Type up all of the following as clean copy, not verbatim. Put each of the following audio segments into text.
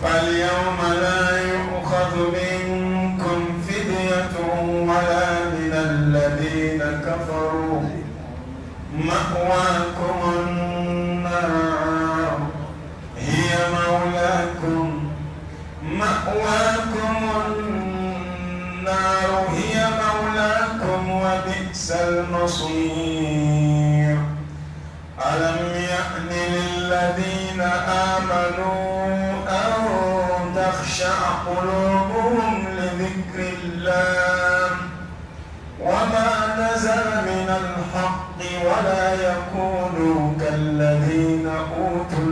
فاليوم لا يؤخذ منكم فدية ولا من الذين كفروا مأواكم النار هي مولاكم وبئس المصير ألم يأن للذين آمنوا أن تخشع قلوبهم لذكر الله وما نزل من الحق ولا يكونوا كالذين أوتوا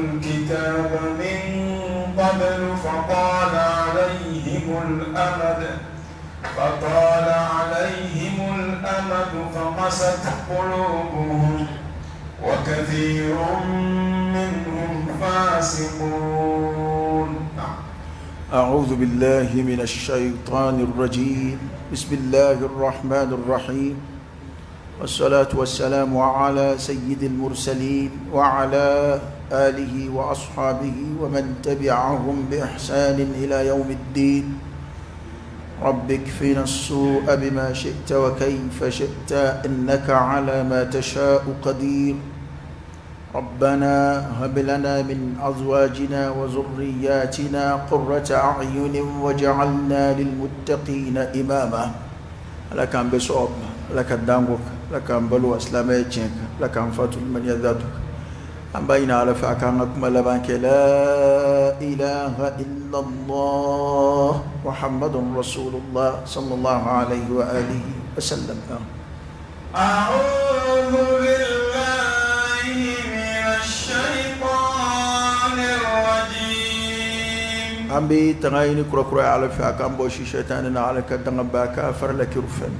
الكتاب من قبل فطال عليهم الأمد فقست قلوبهم وكثير منهم فاسقون. أعوذ بالله من الشيطان الرجيم. بسم الله الرحمن الرحيم، والصلاة والسلام على سيد المرسلين وعلى آله وأصحابه ومن تبعهم بإحسان إلى يوم الدين. رب اكفنا السوء بما شئت وكيف شئت إنك على ما تشاء قدير. ربنا هب لنا من أزواجنا وذرياتنا قرة أعين واجعلنا للمتقين إماما. لك أن بصوب لك الدانغوك لك أن بلو أسلامي لك أن فاتل من يذاتك أن بين على فأكانكم لبانك لا إله إلا الله محمد رسول الله صلى الله عليه وآله وسلم. أعوذ بالله من الشيطان الرجيم. أمبي تغايني كرة على فأكان بوشي شيطاننا على كدنباك فرلك رفن.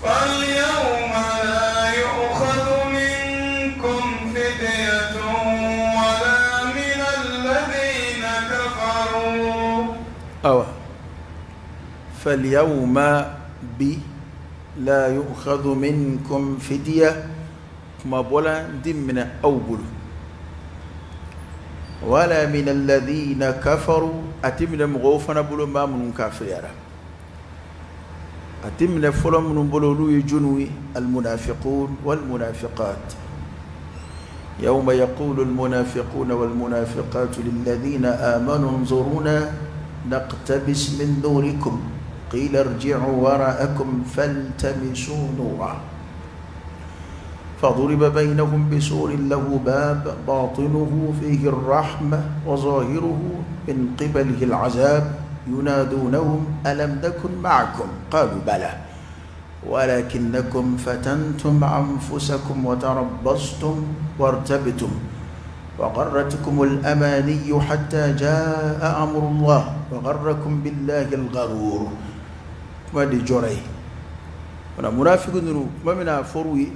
فاليوم لا يؤخذ منكم فدية ولا من الذين كفروا. فاليوم لا يؤخذ منكم فدية ما بولا دمنا أوبل ولا من الذين كفروا أتمنا مغوفنا بلو ما من كافر يرى أتمنا فلم من بلولو يجنوي المنافقون والمنافقات. يوم يقول المنافقون والمنافقات للذين آمنوا انظرونا نقتبس من نوركم قيل ارجعوا وراءكم فالتمسوا نورا فضرب بينهم بسور له باب باطنه فيه الرحمة وظاهره من قبله العذاب ينادونهم ألم نكن معكم قالوا بلى ولكنكم فتنتم أنفسكم وتربصتم وارتبتم وغرتكم الأماني حتى جاء أمر الله وغركم بالله الغرور. ما دي جوري أنا منافق نو ما منا فروي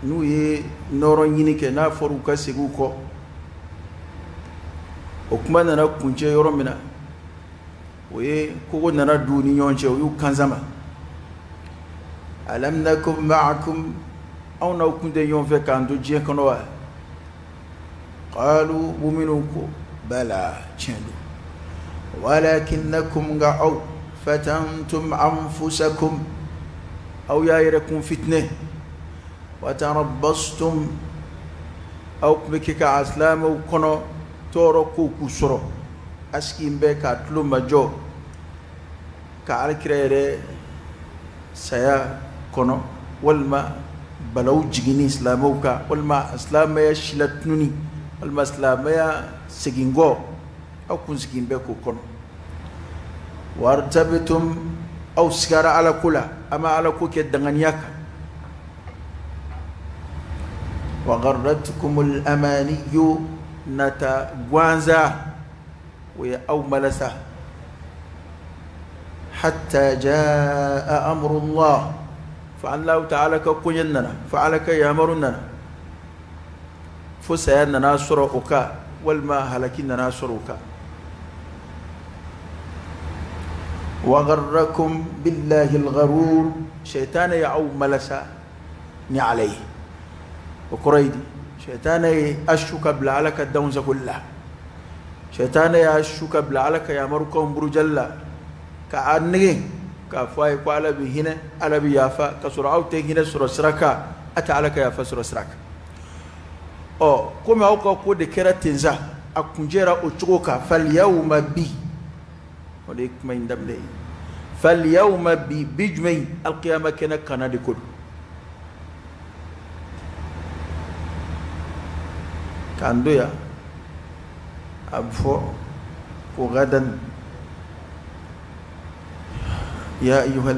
نو يه نورو ينيك نا فرو كسيغوكو وكما ننا كونجي يورو منا ويه كوكو ننا دوني يونجي ويو كانزاما ألم نكن معكم أو نو كنت يوم في كاندو جيه كنوا قالوا بمنوكو بلى تشندو ولكنكم غعوا فتنتم أنفسكم أو يايركم فتنة وتربصتم أو بكك أسلام وكنو توركو كسرو أسكين بك أتلو مجو كالكريري سيا كنو والما بلو جيني إسلاموكا والما إسلام يشلتنوني والما إسلام يسجينغو أو كن سجين بكو كنو وارتبتم أو سكارا على كلا أما على كوكي الدغنياك وغرتكم الأماني نتا غوانزا ويا أو ملسا حتى جاء أمر الله فعن الله تعالى كوكويننا فعلك يامرنا فسيانا ناصرك والما هلكنا ناصرك وغركم بالله الغرور شيطان يعو ملسا عليه وكريدي شيطان أشوك بلعلك الدونز كلها شيطان أشوك بلعلك يا مركم برجلا كأني كفاي قال بهنا على بيافا كسرعة تهنا سر سركا أتعلك يا فسر سرك أو كم أوكا كود كرة تنزا أكونجرا أشوكا فاليوم بي وليك ما يندم لي فاليوم بي بجمي القيامة كنا كنادي كل كاندو يا أبفو وغدا يا أيها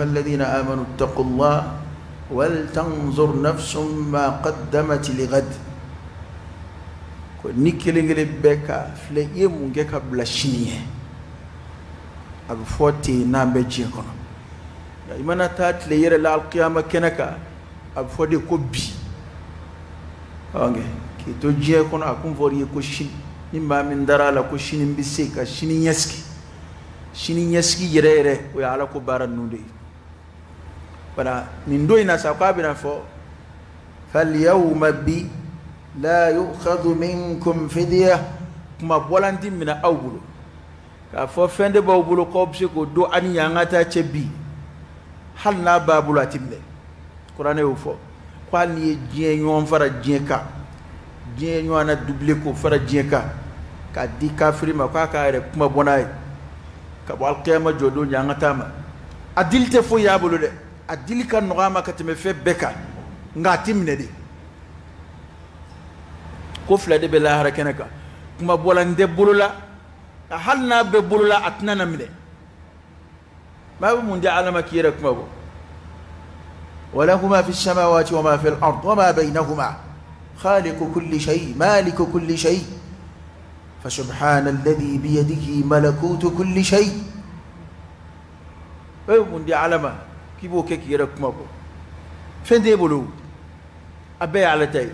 الذين آمنوا اتقوا الله ولتنظر نفس ما قدمت لغد نيكلينغلي بكا فلي يمونغيكا بلاشينيه أبفوتي نامبجي كونو إمانا تات ليرة القيامة كنكا أبفوتي كوبي أوكي كي توجيه كونو أكون فوري كوشين نما من دارا لا كوشين بيسيكا شيني يسكي يريره ويعلى كبار النودي فلا من دوينا ساقابنا فو فاليوم بي لا يؤخذ منكم فدية كما بولانتي من أول كافو فند باوبلو كوبسي كو دو أني يانغاتا تشبي هل نا بابلو أتمنى قرآن يوفو قال لي جين يوم فرا جينكا جين يوم أنا دوبليكو فرا جينكا كدي كافري ما كاكا كما بوناي كابو القيامة جودو يانغاتا أدل تفو يابلو ده أدل كان نغاما كتمفي بكا نغاتمنى دي كفلا دي بالله ركنك كما بولان دي بولولا هلنا ببولولا أتنانا منه ما بمون دي علمك يرك ما بو وله ما في السماوات وما في الأرض وما بينهما خالق كل شيء مالك كل شيء فسبحان الذي بيده ملكوت كل شيء ما بمون دي علمك كيبو كيك يرك ما بو فين دي بولو أبي على تاي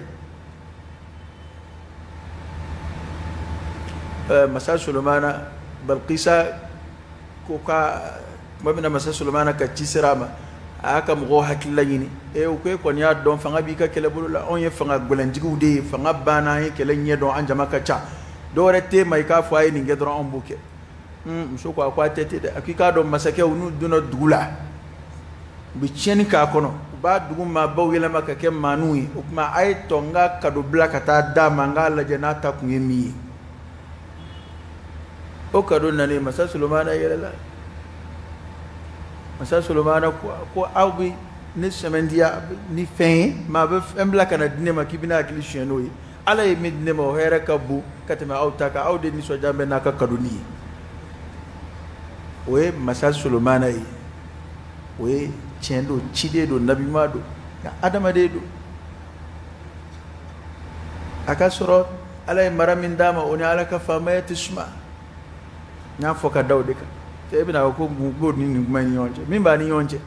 مساء سليمان بلقيسا كوكا ما بينا مساء سليمان كتيسراما aka mgo hakilla yini e o ko nya don fanga bi ka kele bulu la on ye fanga golanjigu de fanga bana ye kele nye don anjama ka cha do rete mai ka fay ni ngedro on buke mso ko akwa tete de akika do masake unu duna dugula bi cheni ka kono ba dugu ma bawela maka ke manui kuma ay tonga kado blaka ta da manga la janata kuyemi o kado nani masa sulumana yela masa sulumana ko awbi ni semendia ni fin ma be embla kana dine ma kibina akilisheno yi ala yi midne mo hera kabu katema autaka awde ni so jambe naka kado ni we masa sulumana yi we chendo chide do nabi mado ya adama de do akasoro ala maramin dama oni ala ka fama yatisma nya foka dawdika te bina ko god ni nguma ni yonje mimba ni yonje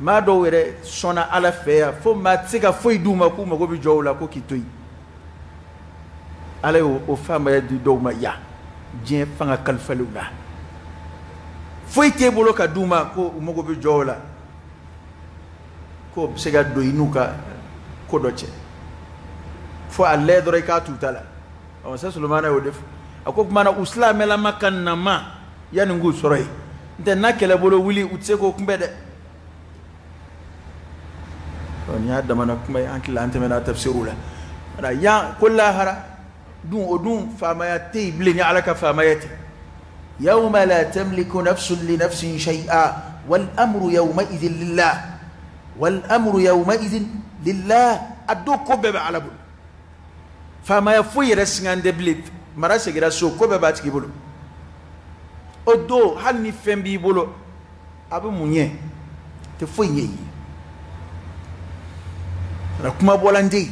mado were sona ala feya fo matika fo iduma ku mago bi jowla ko kitoi ala o fama ya di do ma ya je fanga kalfaluna foi tebolo ka duma ko umogo be jola ko sega do inuka ko doce fo alle dore ka tutala o sa sulmana o def akok mana uslam la makanna ma yani ngu soroy nte nakele bolo wuli utse ko kumbede on ya da mana kuma ankila ante mena tafsirula ara ya kullahara dun odun fama ya table ni alaka fama yati يوم لا تملك نفس لنفس شيئا والأمر يومئذ لله والأمر يومئذ لله أدو كوبب على بول فما يفوي رسنان دبلت مراسة جرا سو كوبب باتكي بولو أدو هل نفهم بي بولو أبو مونيه تفوي نيه ركما بولاندي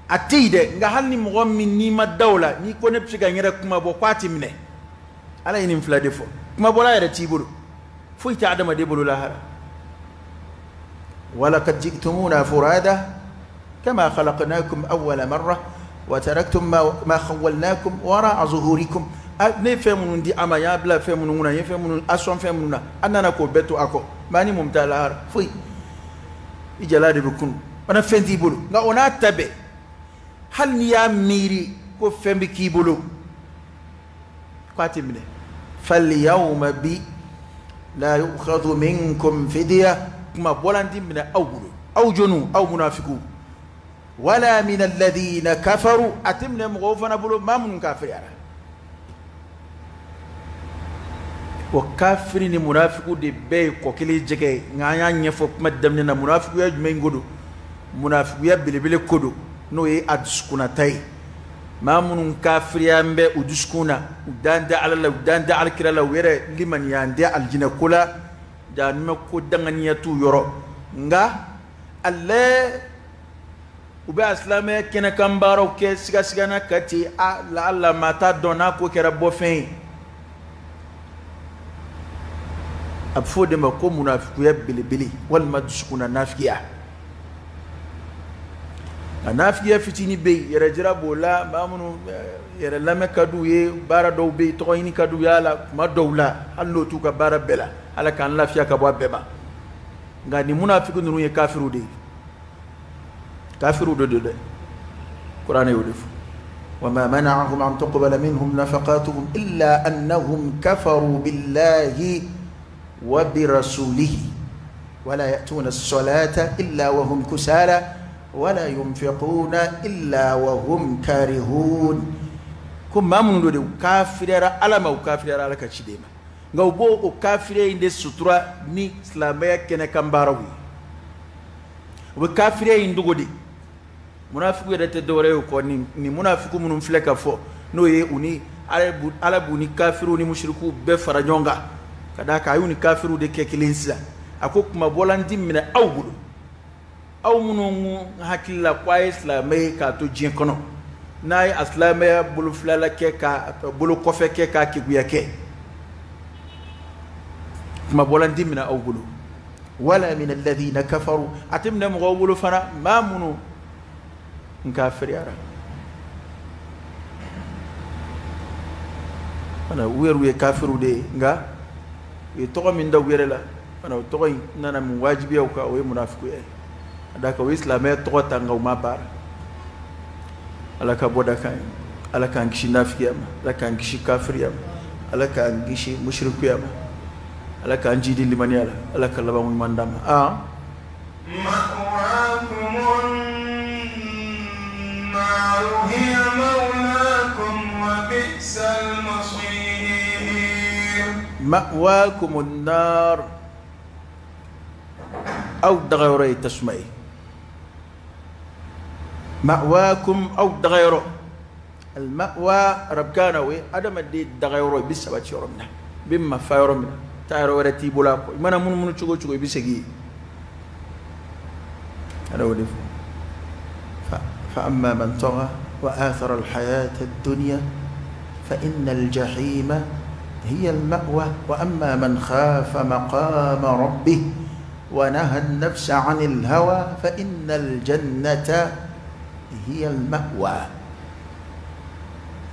atide nga halni mo min ni ma dawla ni ko ne psiga ngere kuma bo kwati mine ala yin infla defo kuma bola yare tibulu fu ita adama de bulu lahara wala qad ji'tumuna furada kama khalaqnakum awwala marra wa taraktum ma khawwalnakum wara zuhurikum ne femun di ama ya bla femun nguna ye femun ason femun na anana ko beto ako mani mumtala fu ijala de bukun ana fendi bulu nga ona tabe hal ni ya miri ko fembi ki bulu qatimne fal yawma bi la yu'khadhu minkum fidya kuma bolandi min awbulu aw junu aw munafiqu wala min alladhina kafaru atimna mughfana bulu mamun kafir yara wa kafiri ni munafiqu de be ko kili jege ngaya nyefo kuma damne na munafiqu ya jume ngodo munafiqu ya bilibile kodo no ye adskuna tay mamun kafiri ambe uduskuna udanda ala udanda al kirala were liman yande aljina kula da nme ko danganiyatu yoro nga alle ube aslame kene kambaro ke siga siga na kati a la alla mata dona ko kera bofin abfo de ma ko munafiqu ya bilibili wal madskuna nafiya nafiya fitini be yara jira bola mamunu yara lame kadu ye bara do be to yini kadu yala ma dawla allo tu ka bara bela ala kan lafiya ka bo beba ngani munafiqu nunu ye kafiru de قرآن يولف وما منعهم أن تقبل منهم نفقاتهم إلا أنهم كفروا بالله وبرسوله ولا يأتون الصلاة إلا وهم كسالى ولا ينفقون إلا وهم كارهون كم من دو كافر على ما كافر على كشديما غوبو كافر عند السطرة ني سلامة كنا كمباروي وكافر عند غودي munafiku yadete dore ko ni munafiku munum fleka fo no ye uni alabu ni kafiru ni mushriku be faranyonga kada ka ayuni kafiru de kekilinsa akokuma bolandi mina awbulu aw munum hakilla kwa islamay ka to jin kono nay islamay bulu flala ke ka bulu kofe ke ka kiguya ke kuma bolandi mina awbulu wala min alladhina kafaru atimna mughawulu fana ma munu kafir yara ana weru ye kafiru de nga e to min da werela ana to nana mu wajibi au ka we munafiku ye adaka we islam e to tanga ma bar alaka boda kan alaka ngishi nafiki yama alaka ngishi kafir yama alaka ngishi mushriku yama alaka njidi limani ala alaka laba mun mandama هي مولاكم وبئس المصير مأواكم النار أو دغيري تسمعي مأواكم أو دغيرو المأوى ربكانا وي أدم الدي دغيرو بسبب شرمنا بما فايرمنا تايرو ورتي بولاكو مانا من تشوغو تشوغو بيسغي أنا ودي فأما من طغى وآثر الحياة الدنيا فإن الجحيم هي المأوى وأما من خاف مقام ربه ونهى النفس عن الهوى فإن الجنة هي المأوى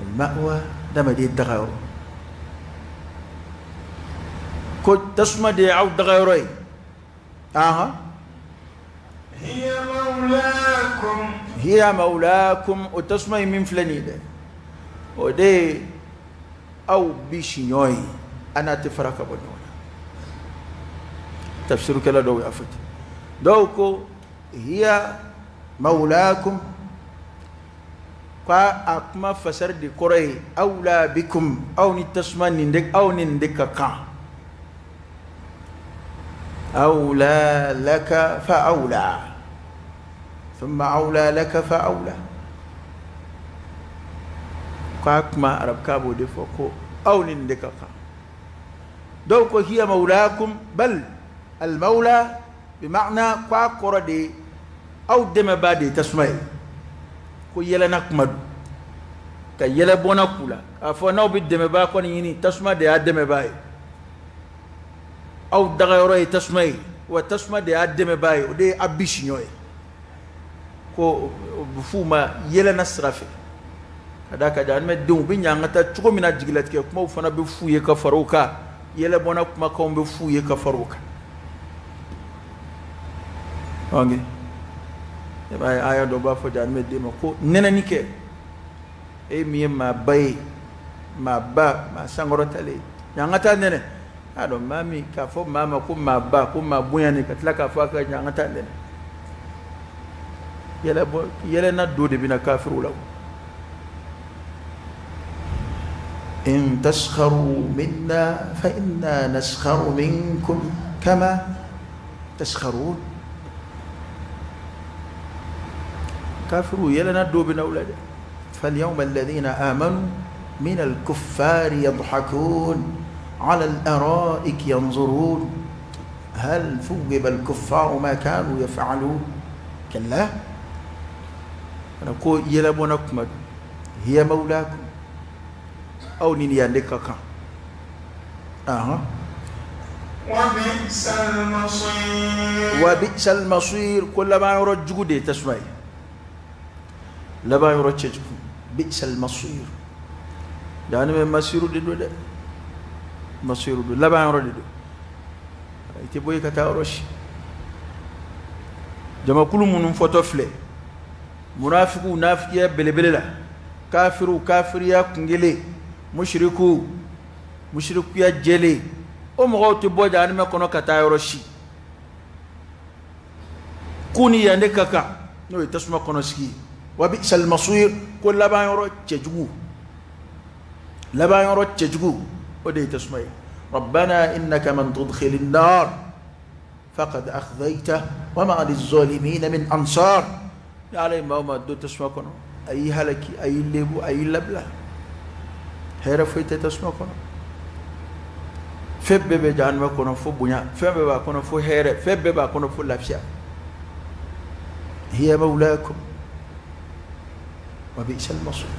المأوى دم دي الدغير كنت تسمى دي عود دغيري هي مولاكم هي مولاكم وتسمى من فلانيده ودي أو بيشنوي أنا تفرق بنونا تفسير كلا دو يافت دوكو هي مولاكم فأكما فسر دي كوري أولى بكم أو نتسمى نندك أو نندك كان أولى لك فأولى ثم أولى لك فأولى كاكما عرب كابو دفوكو أو نندكاكا دوكو هي مولاكم بل المولى بمعنى كاكورا دي أو دم بادي تسمعي كو يلا نكمد كا يلا بونا كولا أفو نو بالدم باكو نيني تسمع دي أدم باي أو دغيروي تسمعي وتسمع دي أدم باي ودي أبيش نيوي ko bufuma yela nasrafe kadaka dan me dum bi nyangata chuko mina jigilat ke kuma fana be fuye ka faruka yela bona kuma ko be fuye ka faruka onge e bay aya do ba fo jan medde ma ko nenani ke e mi ma bay ma ba ma sangoro tale nyangata nene ado mami ka fo mama ko ma ba ko ma buyani ka tla ka fa ka nyangata nene yele na do de bina kafiru law in taskharu minna fa inna naskharu minkum kama taskharun kafiru yele na do bina ulade فاليوم الذين آمنوا من الكفار يضحكون على الأرائك ينظرون هل ثوب الكفار ما كانوا يفعلون كلا نقول يلبونكم هي مولاكم أو نياندك كان وبئس المصير وبئس المصير كلما يرجو دي تسمعي لما يرجو بئس المصير يعني من مصير دو ده مصير دو لما يرجو دو تبوي كتاروش جما كل من فوتوفله منافق نافقيا بلبللا كافر كافريا كنجلي مشركيا جلي او مغو تبو جان ما كونو كتاروشي كوني ياندي كاكا نو تسمع كونو سكي وبئس المصير كل لبا يرو تجغو لبا يرو تجغو ودي تسمعي ربنا إنك من تدخل النار فقد أخذيته وما للظالمين من أنصار يا علي ما هو دو تسمع كونو أي هلكي أي لبو أي لبلا هيرا فيت تسمع كونو فب بجان ما كونو فو بنيا فب بقى كونو فو هيرا فب بقى كونو فو لافيا هي مولاكم وبئس المصير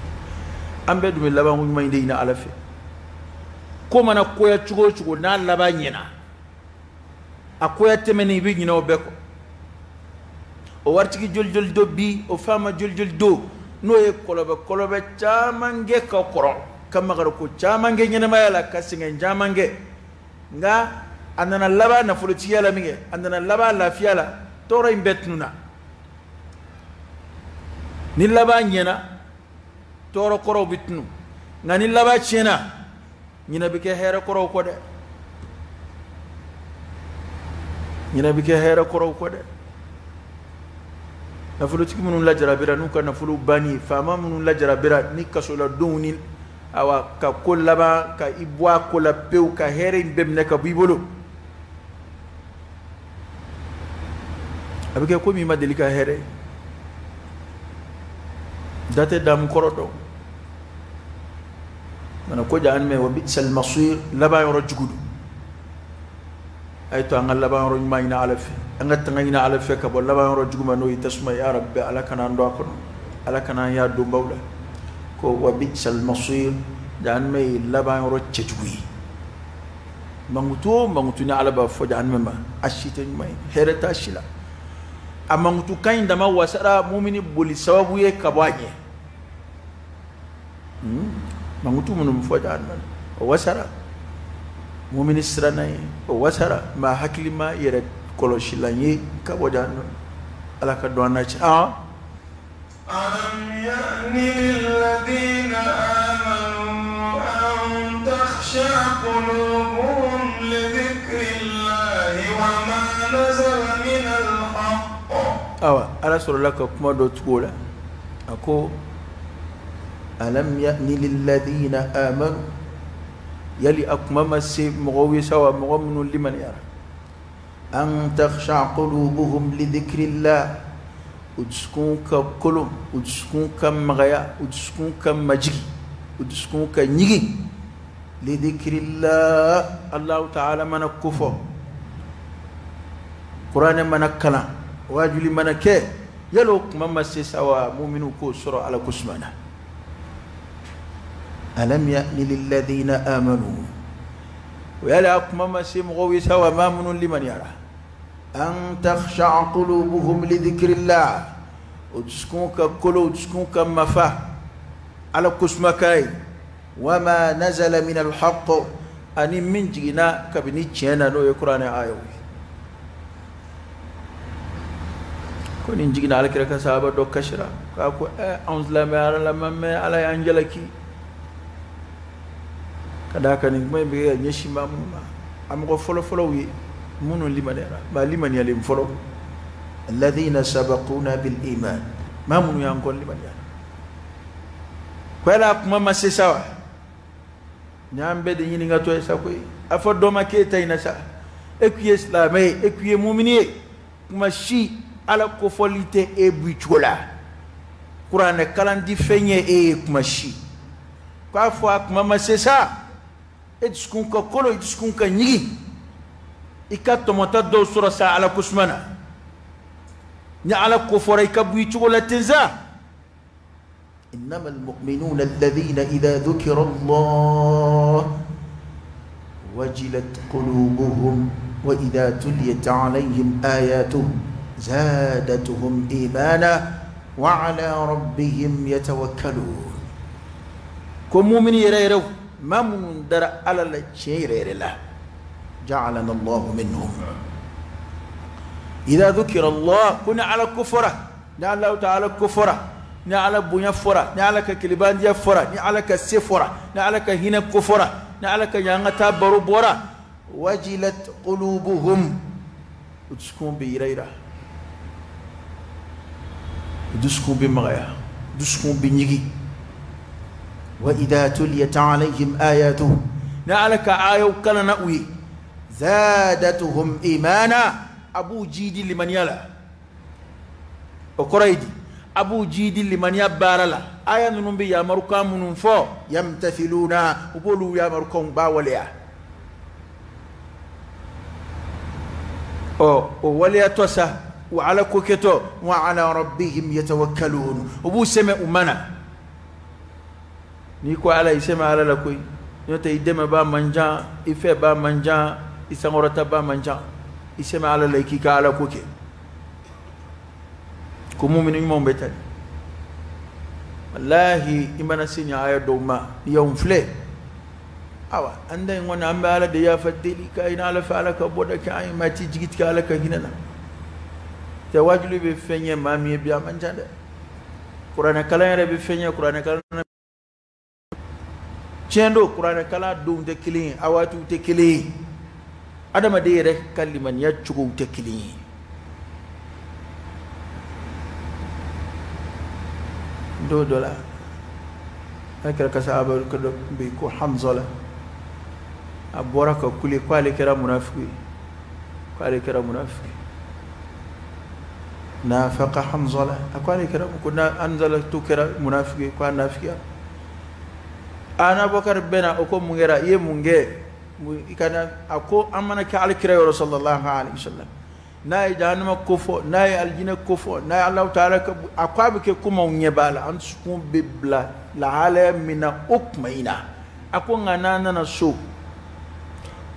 أم بدو من لبا ما يدينا على في كما نقول تقول نال لبا ينا أقول تمني بيجي نوبكو وارتكي جل دو بي وفاما جل دو نوي كولوبة تامانجي كوكورو كما غرقو تامانجي نما يلا كاسين جامانجي nga andana laba na fulutiya la minge andana laba la fiala tora imbetnuna ni laba nyena toro koro bitnu nga ni laba chena nyina bike hera koro ko de nyina bike hera koro ko de na fuluti munun la jarabira nu kana fulu bani fama munun la jarabira ni kasola duni awa ka kolaba ka ibwa kola peu ka here imbemne ka bibolo abike ko mi ma delika here date dam korodo mana ko jaan me wa bisal masir laba yoro jugudu ay to angal laba yoro mayna alafi anga tangina alafi ka bo laba yoro juguma no itasma ya rabbi ala kana ndo ko ala kana ya do bawla ko wa bisal masir jaan me laba yoro chejui mangutu ni alaba fo jaan me ma ashite may hereta shila amangutu kain dama wasara mu'mini boli sababu ye kabaje mangutu munum fo jaan man wasara mu'mini sranay wasara ma haklima yere koloshilanye kabo jaan ala ka dona ci ألم يأن للذين آمنوا أن تخشع قلوبهم لذكر الله وما نزل من الحق ألا سر لك كما تقول أكو ألم يأن للذين آمنوا يلي أكمم السيب مغوي سوا مغمن لمن يرى أن تخشع قلوبهم لذكر الله udskun ka kolom udskun ka magaya udskun ka majigi udskun ka nyigi li dhikrillah Allah ta'ala mana kufo Qur'an mana kala wajuli mana ke yalo mama se sawa mu'minu ko sura ala kusmana alam ya'ni lil ladina amanu wa yala mama se mughawi sawa mamun liman yara أن تخشع قلوبهم لذكر الله وتسكنك كل وتسكنك مفاه على كسمكاي وما نزل من الحق أني من جينا كبني تشينا نو يقرأنا آيوي كون نجينا على كرا كسابة دو كشرا كاكو أنز لما على لما ما على أنجلكي كذا كان يقول بيجي نشي ما أمغو فلو وي منو اللي منيرا ما اللي من يلي فلو الذين سبقونا بالإيمان ما منو ينقول اللي منيرا كلا كم ما سيسوا نعم بدي ينيغا توي ساكوي أفضل ما كيتا ينسا إكوي إسلامي إكوي مؤمني كما شي على كفوليته إبويتولا قرآن كلام دي فيني كما شي كافوا كما ما سيسا إتسكون كقولو إتسكون كنيجي إكاتو متدو سورة سا على كسمنا ني على كفوري كبويتولا تنزا إنما المؤمنون الذين إذا ذكر الله وجلت قلوبهم وإذا تليت عليهم آياته زادتهم إيمانا وعلى ربهم يتوكلون كم مؤمن يريرو ما من در على الشيء يريره جعلنا الله منهم إذا ذكر الله كنا على كفرة نعلم الله تعالى كفرة نعلم بنيا فرة نعلم كلبان دي فرة نعلم كسفرة نعلم كهنا كفرة نعلم كيانغتا بروبورا وجلت قلوبهم وتسكون بيريرا وتسكون بمغيا وتسكون بنيجي وإذا تليت عليهم آياته نعلم كآية وكلا نأوي زادتهم إيمانا أبو جيدي لمن يلا وقريدي أبو جيدي لمن يبارلا آية ننبي يا مركام منفو يمتثلون وقولوا يا مركام باوليا وليا توسا وعلى كوكتو وعلى ربهم يتوكلون وبو سمع أمنا نيكو على يسمع على لكوي نيوتا يدم با منجا إفه با منجا إسانغورتا با منجا يسمع على لكيكا على كوكي كمو من يوم بيتاني والله إمانا سيني آية دوما يوم فلي أوا عندنا يقولون أم على ديا فتلي كاين على فعلك بودا كاين ما تيجيت كالك هنا تواجلوا بفنيا ما مي بيا من جاده قرآن كلام ربي بفنيا قرآن كلام شندو قرآن كلام دوم تكلين أواتو تكلين ada madere kaliman ya cugu tekili do dola akira kasaba ko be ko hamzala aboraka kuli kwale kira munafiki nafaqa hamzala akwale kira kunna anzala tu kira munafiki kwa nafiki ana bakar bena oko mungera ye munge ikana ako amana ka al-kira sallallahu alaihi wasallam nay jahannama kofo nay aljina kofo nay allah ta'ala akwabe ke kuma nyebala an sukun bibla la hala mina ukmaina ako ngana na so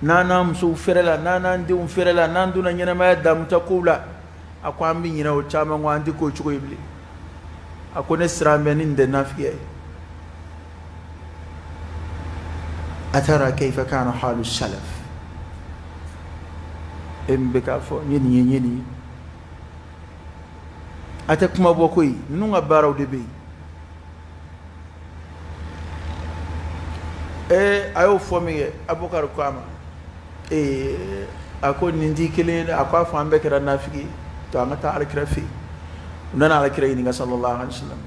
nana mso ferela nana ndi ferela nandu na nyana ma dam takula akwambi nyina o chama ngwandi ko chuko ibli ako ne srambe ninde nafiye أترى كيف كان حال السلف إم بكافو يني أتكما بوكوي نونغا بارو دبي أيو فومي أبو كاركواما أكو نندي كلين أكو أفهم بكرة نافقي تاما تعالى كرافي ونانا على كريني صلى الله عليه وسلم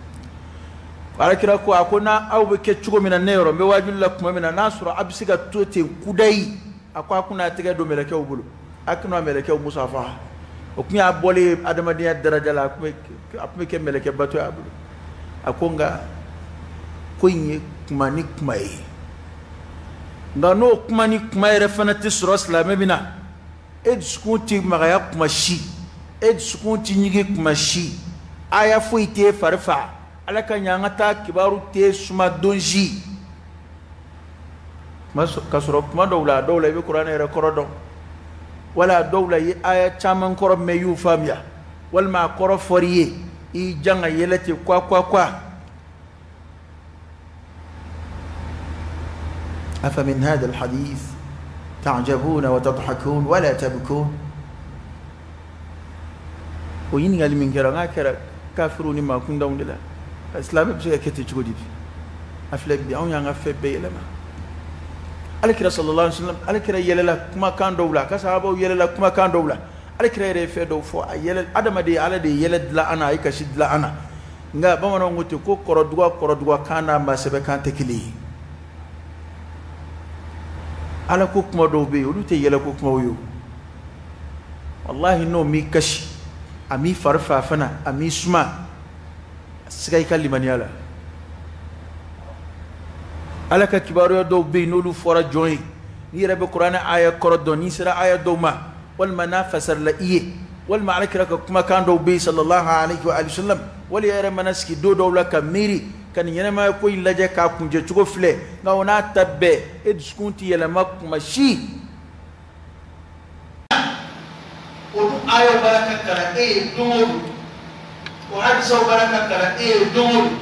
على كده كو أكونا أو بكتشو من النيرو بواجب لك من الناس رأبسك توتي كوداي أكو أكونا تيجي دو ملكه وبلو أكونا ملكه ومصافحة وكني أبولي أدم دنيا الدرجة لا أكمل كم ملكه بتوع أبلو أكونغا كويني كماني كماي غانو كماني كماي رفنا تسرس لا مبنا إدسكونتي مغايا كماشي إدسكونتي نيجي كماشي آيا فويتي فرفع ala ka nyangata kibaru te suma donji mas kasro kuma dawla be qur'ana era korodon wala dawla yi aya chaman koro me yu famya wal ma koro foriye i janga yelati kwa أفمن هذا الحديث تعجبون وتضحكون ولا تبكون o yini ngali min kera nga kera kafiru ni ma kun dawde la islam be kete chugodi aflek bi on nga febbe elema alkira sallallahu alaihi wasallam alkira yelela kuma kan dawla ka sahaba yelela kuma kan dawla alkira re fe do fo yelel adama de ala de yeled la ana ay kashid la ana nga bamano ngote ko korodwa kana ma sebe kan tekili ala ko kuma do be olu te yela ko kuma yo wallahi no mi kashi ami farfa fana ami suma sigai kalimani ala ka kibaru do be no lu fora joy ni rebe qur'ana aya koroddo ni sira aya do ma wal manafasar la iye wal ma'alaka kuma kan do be sallallahu alaihi wa alihi wasallam wal yara manaski do la kamiri kan yana ma ko ilaje ka kunje chugo fle nga ona tabbe e diskunti yela makuma shi o aya baraka kala e dumuru o hadisa baraka kala e dumuru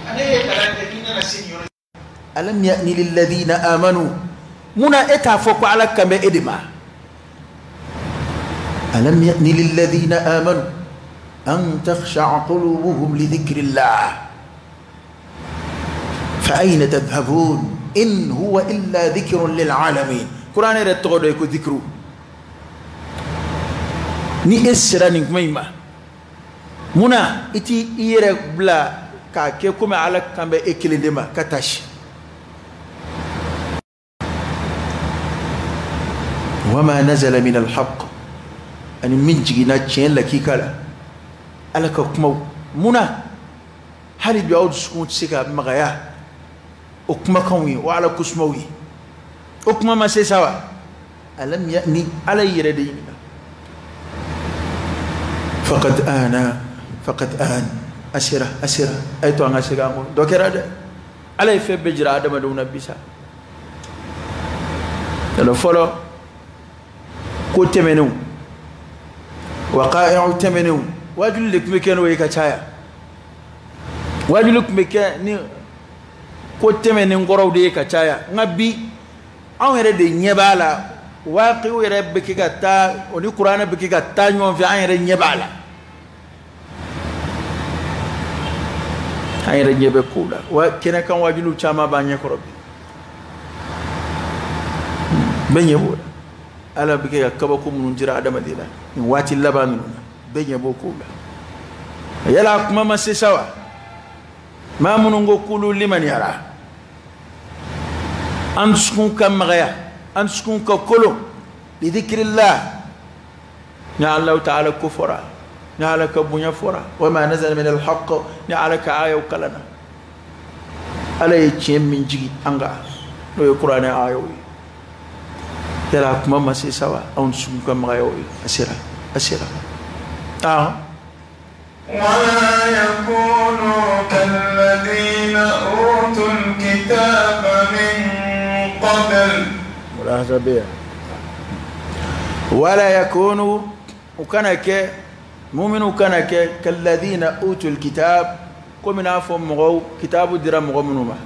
ane kala tenina na senior alam ya'ni lil ladina amanu muna eta foko ala kambe edima alam ya'ni lil ladina amanu أن تخشع قلوبهم لذكر الله فأين تذهبون إن هو إلا ذكر للعالمين قرآن يرتقل يكو ذكره ni esira ni kuma muna iti ire bla ka ke kuma ala kambe ekilindema katash wama nazala min alhaq an min jigina chen la kikala alaka kuma muna hali bi awdu sukun sika magaya o kuma kanwi wa ala kusmawi o kuma ma sai sawa alam ya'ni ala yiradi faqad an asira ay to nga siga ngo dokera de ala fe bejira adama do nabisa dalo folo ko temenu waqa'i'u temenu wajul lik meken way ka chaya wajul lik meken ni ko temenu ngorow de ka chaya ngabi awere de nyebala waqi were beki gata oni qur'ana beki gata nyon fi ayere nyebala ayere nyebe kula wa kena kan wajulu chama banye korobi benye boda ala beki akaba ko mun jira adama dila ni wati labanu benye bokula yala kuma masesawa ma munungo kulu liman yara anskun kamaya anskun ka kolo li dhikrillah ya Allah ta'ala kufra ya ala kabunya fura wama nazala min alhaq ya ala ka ayu kalana ala yece min jigi anga no qur'ana ayu yala kuma masesawa anskun kamaya asira ولا يكونوا كالذين أوتوا الكتاب من قبل ولا يكونوا وكانك مؤمن وكانك كالذين أوتوا الكتاب كمنا فمغو كتاب الدرام غمنوما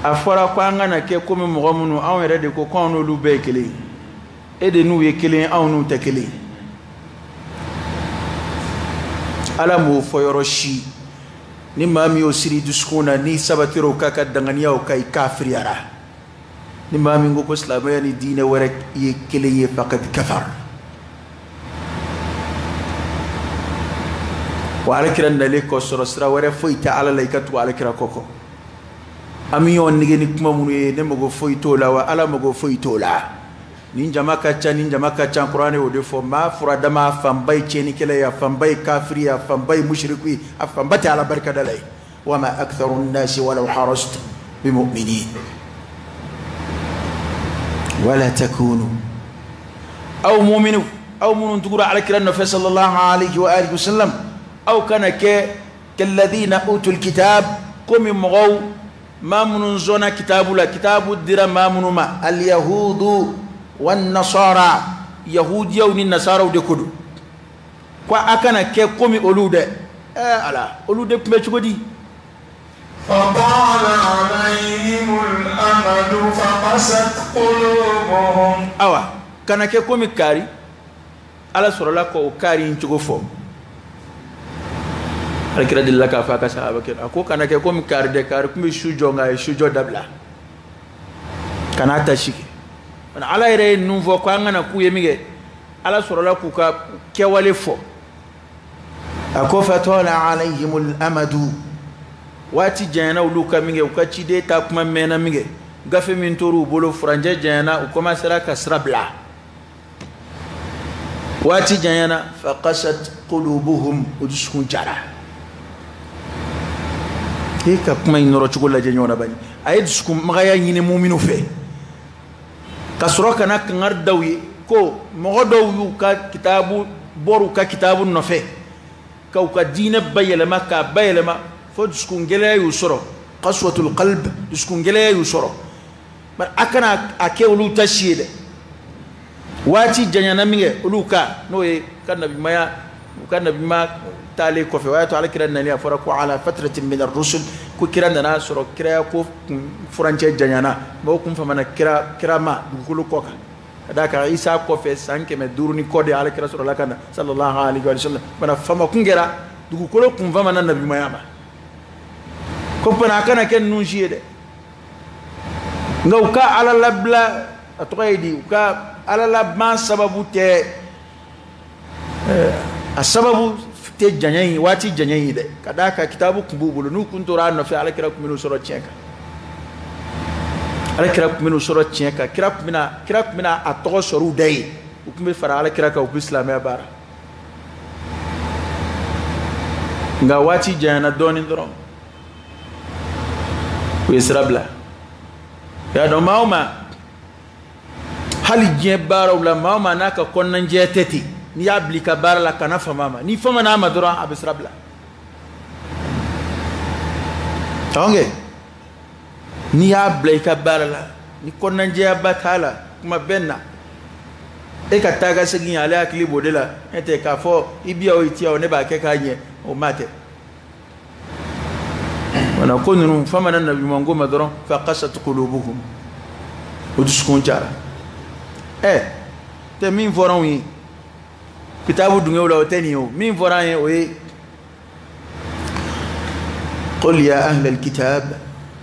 أفرا كوانا كي كم مغمنو أو يردي كوكونو لبيكلي ede nu ye kelen aw nu te kelen ala mo foyoro shi ni mami o siri duskuna ni sabatiro kaka dangania o kai kafriara ni mami ngo ko islamaya ni dine wara ye kelen ye faqad kafar wa alakira ndale ko sorosra wara foita ala laikatu alakira koko ami on nigeni kuma munu ye ne mago foito la wa ala mago foito la ninjama kacha qur'ani o defo ma furada ma fambai cheni kele ya fambai kafiri ya fambai mushriki afambata ala barka dalai wama aktharu an-nas walau harastu bimu'minin wala takunu aw mu'minu aw munun tugura ala kiran nabi sallallahu alayhi wa alihi wasallam aw kana kalladhina utul kitab kum mugaw ma munun zona kitabula kitabu dira ma munuma al yahudu والنصارى يهوديا والنصارى ودكودو كوا أكنا كي كومي أولودة ألا أولودة بمشغودي فطال عليهم الأمد فقست قلوبهم kana ke komi kari ala sorola ko kari nchugo fo alkira dilla ka fa ka sahaba ke ako kana ke komi kari de kari kumi shujo ngai shujo dabla kana ta shike ana ala ire numvo ko ngana ku yemige ala sorola ku ka kewale fo ako fatala alayhimul amadu wati jana uluka minge ukachi de ta kuma mena minge gafe min toru bolo franje jana u commencera ka srabla wati jana faqasat qulubuhum udshun jara heka kuma inoro chugola jenyona bani ayed skum magaya nyine mu'minu fe kasroka nak ngardawi ko mogodo yu ka kitabu boru ka kitabu no fe ka ka dina bayelama ka bayelama fo dskun gele yu soro qaswatul qalb dskun gele yu soro bar akana akewlu tashide wati janyana minge uluka no e kanabi ma tali ko fe wato ala kiran nani afara ko ala fatratin min ar-rusul ko kiran na soro kira ko furanche janyana mo kum fa mana kira ma dukulu ko ka isa ko fe sanke me duruni kode ala kira soro lakana sallallahu alaihi wa sallam bana fama kungera dukulu kum fa mana nabi mayama ko pana kana ken nunjide ngau ka ala labla atoydi ka ala labma sababu te asababu te janyayi wati janyayi de kadaka kitabu kumbubulu nu kuntura no fi ala kira kuminu soro chenka ala kira kuminu soro chenka kira kumina atogo soru dai ukumbe fara ala kira ka islam ya bara nga wati jana doni ndoro wisrabla ya do mauma hali je bara wala mauma naka konnan je teti ni ablika bara la kana famama ni fama na madura abisrabla tonge ni ablika bara la ni konnan je abatala kuma benna e ka taga segi ala akili bodela ete ka fo ibia o itia o ne ba ke kanye o mate wana kunnu fama na nabi mango madura fa qasat qulubuhum udskun jara te min foran wi kitabu dunge wala oteniyo min foran ye oye qul ya ahla alkitab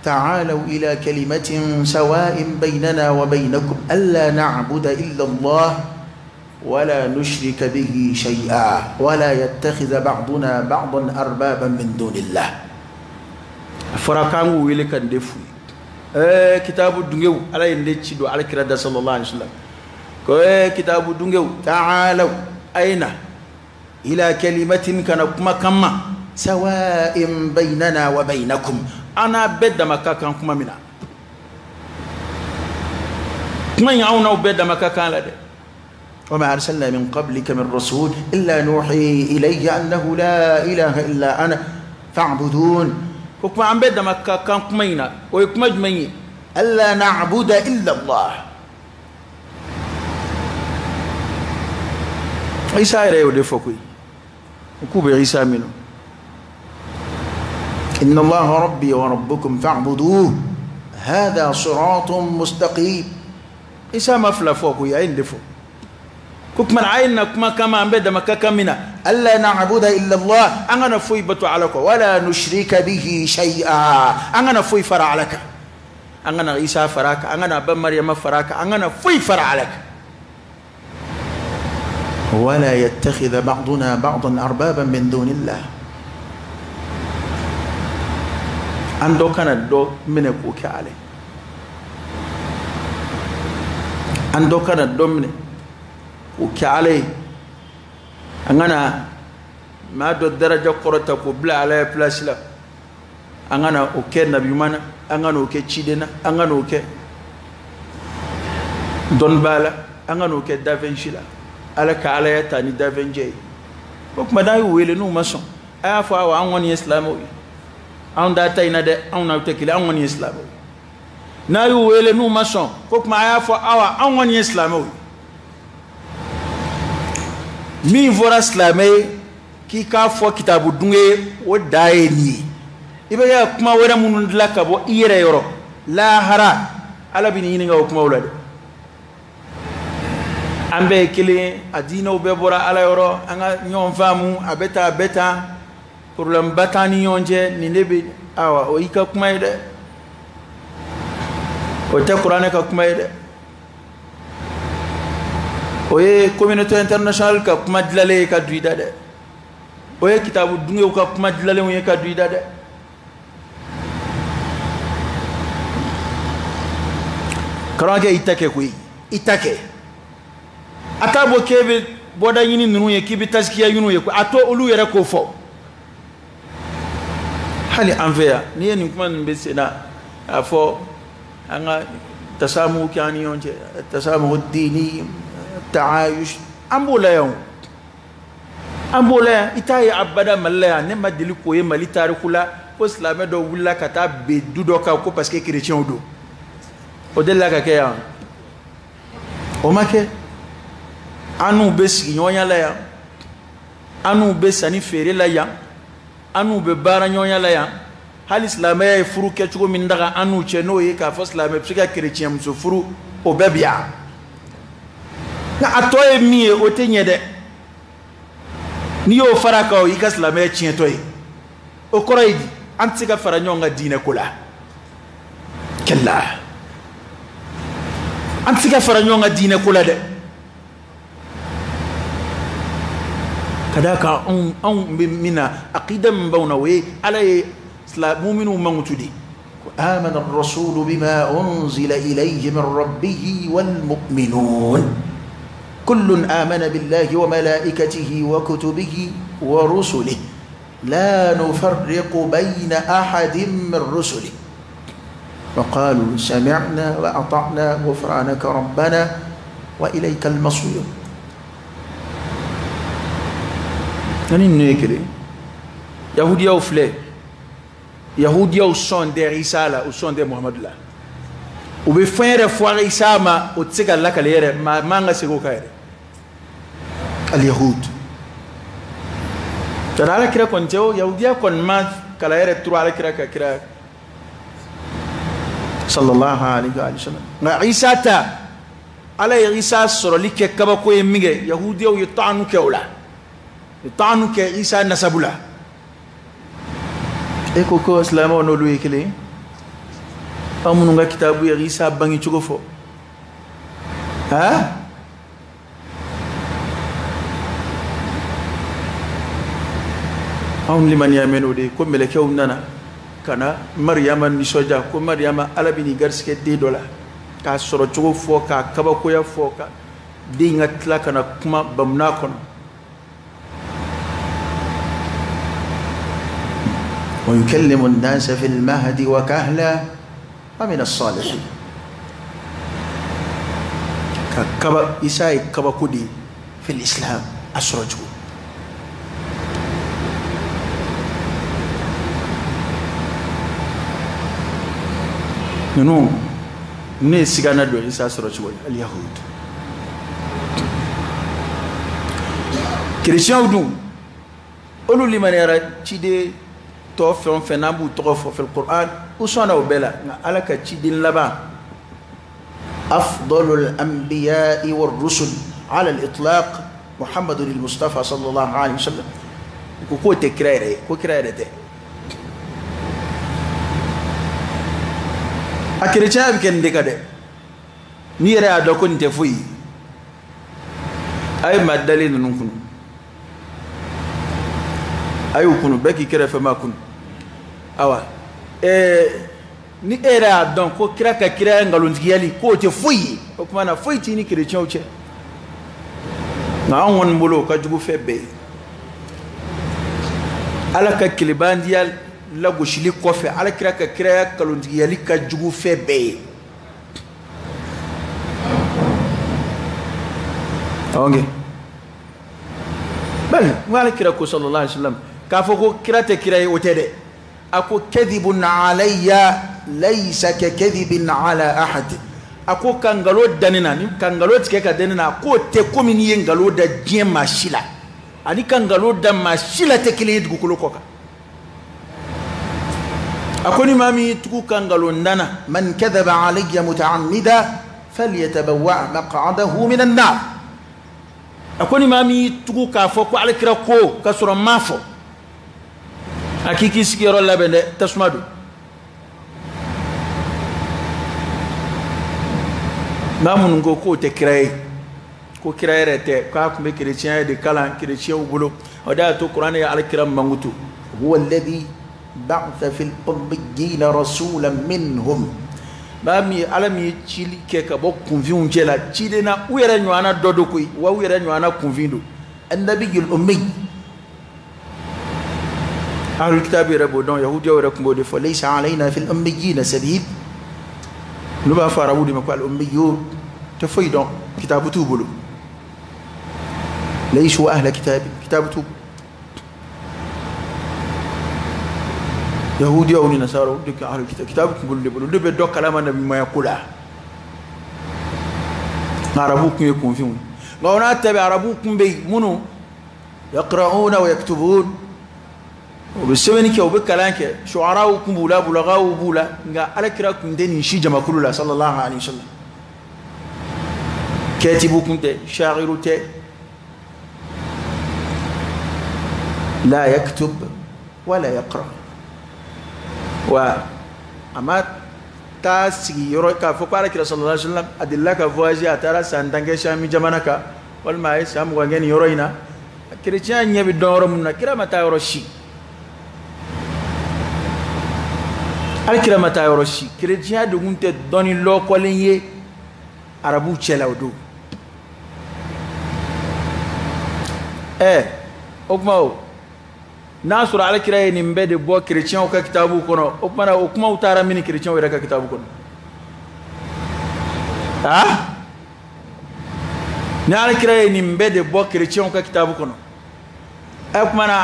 ta'alu ila kalimatin sawa'in baynana wa baynakum alla na'budu illa Allah ولا نشرك به شيئا ولا يتخذ بعضنا بعضا أربابا من دون الله فرقانو ويلي كان دفو كتاب دونغو على يندي دو على كراد صلى الله عليه وسلم كو كتاب دونغو تعالوا أين إلى كلمة كان كما سواء بيننا وبينكم أنا بدا مكا كان كما منا كما يعونا بدا مكا كان لدي وما أرسلنا من قبلك من رسول إلا نوحي إليه أنه لا إله إلا أنا فاعبدون وكما عم بدا مكا كان كمينا ويكما جمعي ألا نعبد إلا الله عيسى يريو دفوكي وكوب عيسى منه إن الله ربي وربكم فاعبدوه هذا صراط مستقيم عيسى مفلا فوكي عين دفو كما عيننا كما عم بدا مكا كمنا ألا نعبد إلا الله أنا فوي بتو عليك ولا نشرك به شيئا أنا فوي فرع لك أنا عيسى فراك أنا أبا مريم فراك أنا فوي فرع لك ولا يتخذ بعضنا بعضا أربابا من دون الله أندو كان دو منك وكالي أندو كان دو منك وكالي أنا ما دو درجة قرطة قبلا على بلاس لا أنا أوكي نبي مانا أنا أوكي تشيدنا أنا أوكي دون بالا أنا أوكي دافنشلا على كالي تاني دافنجي وكما دا يويل نو مسون أفا وأنوني إسلامي أن دا تاينا دا أن نوتكلي أنوني إسلامي نا يويل نو مسون وكما أفا أنوني إسلامي mi vora slame ki ka fo kitabu dunge o daeni ibe ya kuma wera mun la ka bo ire yoro la hara ala bi ni nga kuma wala de ambe kili adino be bora ala yoro anga nyon famu abeta problem batani yonje ni nebe awa o ika kumaide o te qur'an ka kumaide o ye communauté internationale ka kuma dilale ka duida de o ye kitabu dunge ka kuma dilale o ye ka duida de karange itake kuyi itake atabo kebe boda yini nunu ye kibi taskiya yunu ye ko ato olu yere ko fo hali anveya ni en kuma be sena afo anga tasamu kani yonje tasamu dini taayush ambula itaye abada malaya ne madili ko ye mali tarikula ko islamé do wulla kata be dudo ka ko parce que chrétien do o de la ka ke ya o make anu be sigi nyonya la ya anu be sani fere la ya anu be bara nyonya la ya hal islamé e furu ke chugo min daga anu cheno ye ka fo islamé psika chrétien muso furu o bebia na atoye mi o tenye de ni yo faraka o ika islamé chien toy o koroydi antika fara nyonga dine kula kella antika fara nyonga dine kula de kadaka on mina aqidam bawna we ala mu'minu mangutudi amana ar-rasul bima unzila ilayhi min rabbih wal mu'minun kullun amana billahi wa malaikatihi wa kutubihi wa rusulihi la nufarriqu bayna ahadin min rusulihi وقالوا سمعنا وأطعنا غفرانك ربنا وإليك المصير يعني نيكري يهوديا وفلي يهوديا وصون دي عيسى وصون دي محمد الله وبفين رفوار عيسى ما وتسيق الله كاليري ما نغسيقو كايري اليهود ترى كرا كنتو يهوديا كن ما كاليري ترى كرا كرا صلى الله عليه وسلم عيسى تا على عيسى سرلي كبا كو يميغي يهوديا ويطعنوا كولا يطعنوا كعيسى نسبولا ايكو كو اسلام ونولو يكلي امنوا كتابو عيسى بانغي تشوفو ها هم لمن يامنوا دي كو ملكيو نانا kana maryama ni soja ko maryama alabini garske de dola ka soro chugo foka kaba ko ya foka de ngatla kana kuma bamna kono wa yukallimu an-nas fi al-mahdi wa kahla wa min as-salihin ka kaba isai kaba kudi fi al-islam asro chugo نو نيسي كان دو إنسان سرچوي اليهود كريستيان دو أولو لمن يرى تشيدي توفيون فنابو توفو في القرآن وصانا وبلا على كتشيدين لبا أفضل الأنبياء والرسل على الإطلاق محمد المصطفى صلى الله عليه وسلم كوكو تكريري akircha biken dekade ni yere ado ko nte fuyi ay madali nun kunu ay kunu beki kere fa makun awa ni era don ko kira ka kira ngalon yali ko te fuyi ko kuma na fuyi tini kircha uche na won mbolo ka jugu febe ala ka kilibandial la goshili kofe ala kira ka kira kalundi yali ka jugu febe onge bal wala kira ko sallallahu alaihi wasallam ka foko kira te kira otede ako kadhibun alayya laysa ka kadhibin ala ahad ako kangalo danina ni kangalo tike ka danina ko te komini yengalo da dien mashila ani kangalo da mashila te kile dukulo koka أكون مامي تكوكا غلوندنا من كذب علي متعمدا فليتبوأ مقعده من النار akoni mami tugu ka fo ko alkira ko ka sura mafo akiki sigiro labende tasmadu mamun ngo ko te créé ko créé te ka ko be chrétien de kala chrétien u bolo oda to qur'an ya alkira mangutu huwa alladhi ba'atha fil ummiyyin rasulan minhum bami alami chili ke ka bo convion jela chidena uyere nywana dodo koy wa uyere nywana convindo annabiyul ummi ahlul kitabi rabodon yahudi wa rakumbo de falaysa alaina fil ummiyyin sabil nuba farawudi makal ummiyu tafaydo kitabatu bulu laysu ahla kitabatu yahudi au ni nasara duk ahlul kitab bulu de be do kalama nabi ma yakula arabu kun confion ngawna tabi arabu kun be munu yaqra'una wa yaktubun وبسمني كي وبكلانك شعراء كمبولا بلغاء وبولا نجا على كرا كندني شيء جمع كل الله صلى الله عليه وسلم كاتب كنت شاعر ت لا يكتب ولا يقرأ وأما تاسي يروي كفوق على كرا صلى الله عليه وسلم أدلك فواجي أترى سانتانك شامي جمانك والما يسام وعين يروينا كريتيان يبي دور منا كرا متى يروشي alkira mata yoroshi chrétien de gunte doni lo kolenye arabu chela odo okmao nasura alkira ni mbede bo chrétien o ka kitabu kono okmana okma utara mini chrétien o ka kitabu kono na alkira ni mbede bo chrétien o ka kitabu kono okmana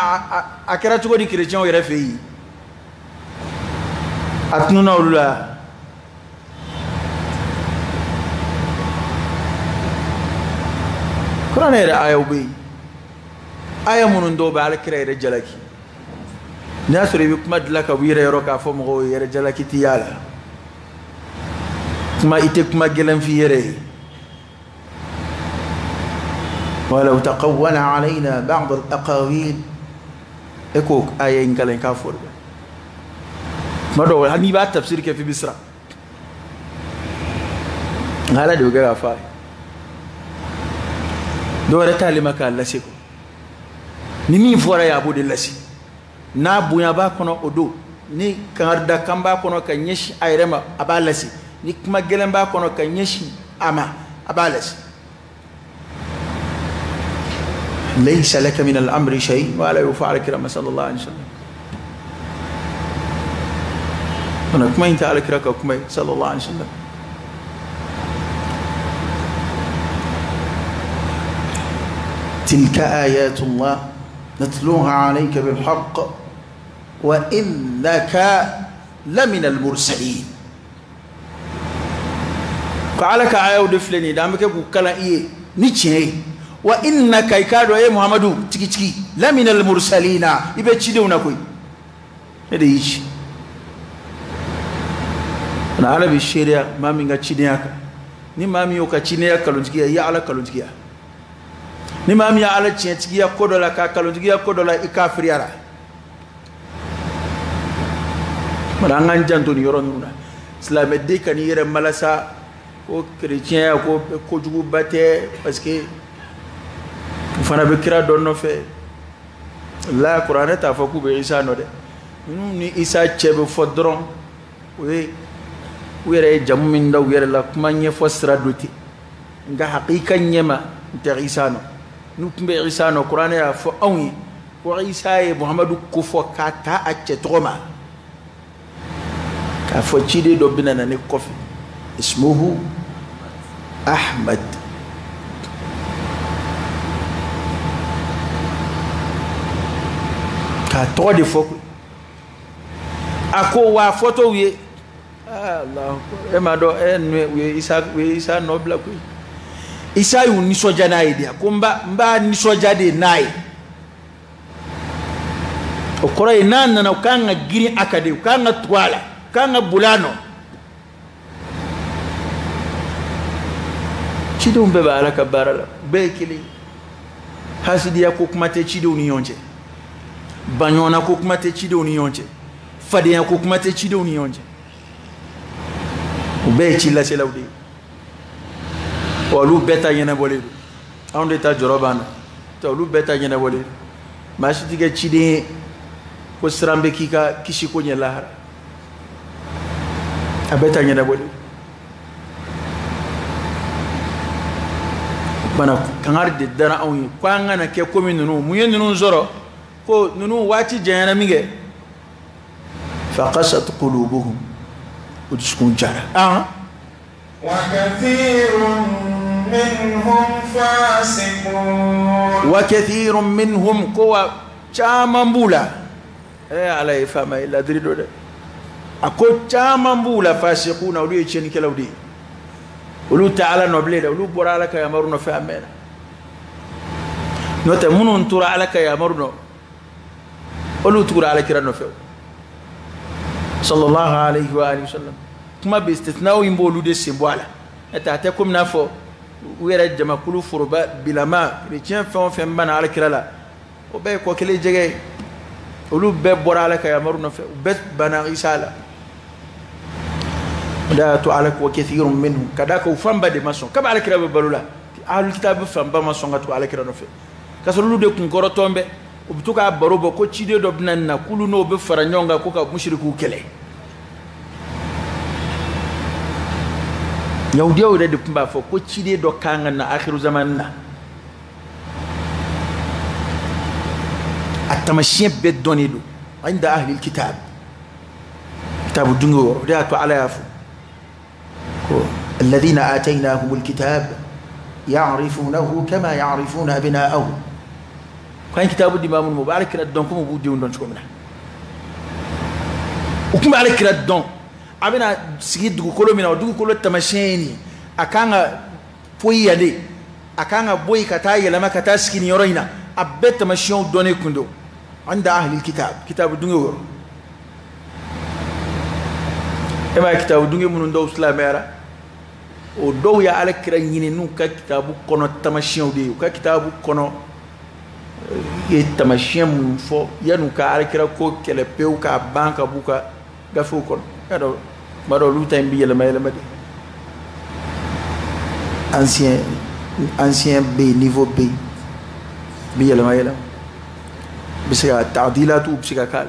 akira tugo di chrétien o yere feyi atnuna ulula Quran era aya ubi aya munun do ba alkira era jalaki nasri bi kuma dilaka wira yoro ka fo mo yere jalaki tiyala kuma ite kuma gelam fi yere ولو تقول علينا بعض الأقاويل إكوك آية إنكالين كافور ما دو هني بعد تفسير كيف بيسرا هلا دو جا فاي دو رتا لما كان لسيكو نمي فورا يا أبو دلسي na bunya ba kono odo ni karda kamba kono kanyeshi ayrema abalasi ni kuma gelen ba kono kanyeshi ama abalasi ليس لك من الأمر شيء ولا يفعل كرام صلى الله عليه وسلم أنا كما أنت على كراك كما صلى الله عليه وسلم تلك آيات الله نتلوها عليك بالحق وإنك لمن المرسلين قالك آية ودفلني دامك بكلا إيه نيتشي وإنك يكادوا يا محمد تيجي تيجي لمن المرسلين يبقى تشيلونا كوي هذا يجي أنا على بالشريعة ما مينغا تشينياك ni mami yo ka chineya kalunjiya ya ala kalunjiya ni mami ya ala chineya kodola ka kalunjiya kodola ikafiriara marangan janto ni yoro nuna islam de kan yere malasa ko chrétien ko jugu bate parce que fana be kira donno fe la qur'an ta fa ku be isa no de ni isa chebe fodron we were jamu min daw yere la kuma nye fosra duti nga haqiqan nyema ta isa no nu kumbe isa no qur'an ya fo awi ko isa e muhammadu ko fo kata acce toma ka fo chide do binana ne kofi ismuhu ahmad ka to de fo ako wa photo wi Allah e ma do en we isa no bla ko isa yu ni soja na idea ko mba ni soja de nai o kora ina na kanga giri akade kanga twala kanga bulano chido mbe ba ala kabara be kili hasidiya ko kuma tɛ cidenw ni ɲɔgɔn cɛ baɲɔgɔnna ko kuma tɛ cidenw ni ɲɔgɔn cɛ fadenya ko kuma tɛ cidenw ni ɲɔgɔn cɛ u bɛɛ ye ci laselaw de ye olu bɛɛ ta ɲɛnabɔlen don anw de ta jɔrɔ b'an na olu bɛɛ ta ɲɛnabɔlen don maa si tɛ kɛ ciden ye ko siran bɛ k'i ka kisi ko ɲɛ lahara a bɛɛ ta ɲɛnabɔlen bana kangari de dara anw ye ko an kana kɛ komi ninnu mun ye ninnu sɔrɔ ko ninnu waati janyana min kɛ faqasat qulubuhum u dusukun jara وكثير منهم فاسقون وكثير منهم كوا caman b'u la ala ye faama ye ladiri dɔ dɛ a ko caman b'u la fasiquna olu ye tiɲɛnikɛlaw de ye olu tɛ ala nɔ bilen dɛ olu bɔra ala ka yamaru nɔfɛ a mɛnna n'o tɛ minnu tora ala ka yamaru nɔ olu tugura alakira nɔfɛ sallallahu alayhi wa sallam kuma bɛ istithnaw in b'olu de sen bɔ a la n'o tɛ a tɛ komi n'a fɔ u yɛrɛ jamakulu foroba bilama chrétien fɛn o fɛn bana alakira la o bɛɛ ye kɔ kelen jɛgɛ ye olu bɛɛ bɔra ala ka yamaru nɔfɛ u bɛɛ bana isa la o de y'a to ala ko kathirun minhum ka d'a kan u fanba de ma sɔn kabi alakira bɛ balo la ahlul kitaab fanba ma sɔn ka tugu alakira nɔfɛ ka sɔrɔ olu de kun kɔrɔtɔn bɛ u bɛ to k'a baro bɔ ko ciden dɔ bɛna nin na k'olu n'o bɛ fara ɲɔgɔn kan ko ka mushrikiw kɛlɛ yahudiyaw yɛrɛ de tun b'a fɔ ko ciden dɔ kan ka na akhiru zamani na a tamasiyɛn bɛɛ dɔnnen don عند أهل الكتاب كتاب الدنيا ودعت على يافو الذين آتيناهم الكتاب يعرفونه كما يعرفون أبناءهم كان كتاب الإمام المبارك ردونكم وبوديون دونشكم منه وكم على كردون أبنا سيد دو كلو منا ودو كلو التمشيني أكان بوي يدي أكان بوي كتاي لما كتاسكين يورينا أبت تمشيون دوني كندو عند أهل الكتاب كتاب الدنيا إما كتاب الدنيا من دو سلاميرا ودو يا على كريني نو كتاب كونو تمشيون دي كتاب كونو يتمشي من فو ينوكا على كرا كو كلبيو كا بانكا بوكا غافو كون ادو مارو لوتاي بي يلا ما يلا ما دي ancien B niveau B بي يلا ما يلا بسيا تعديلات وبسيا كال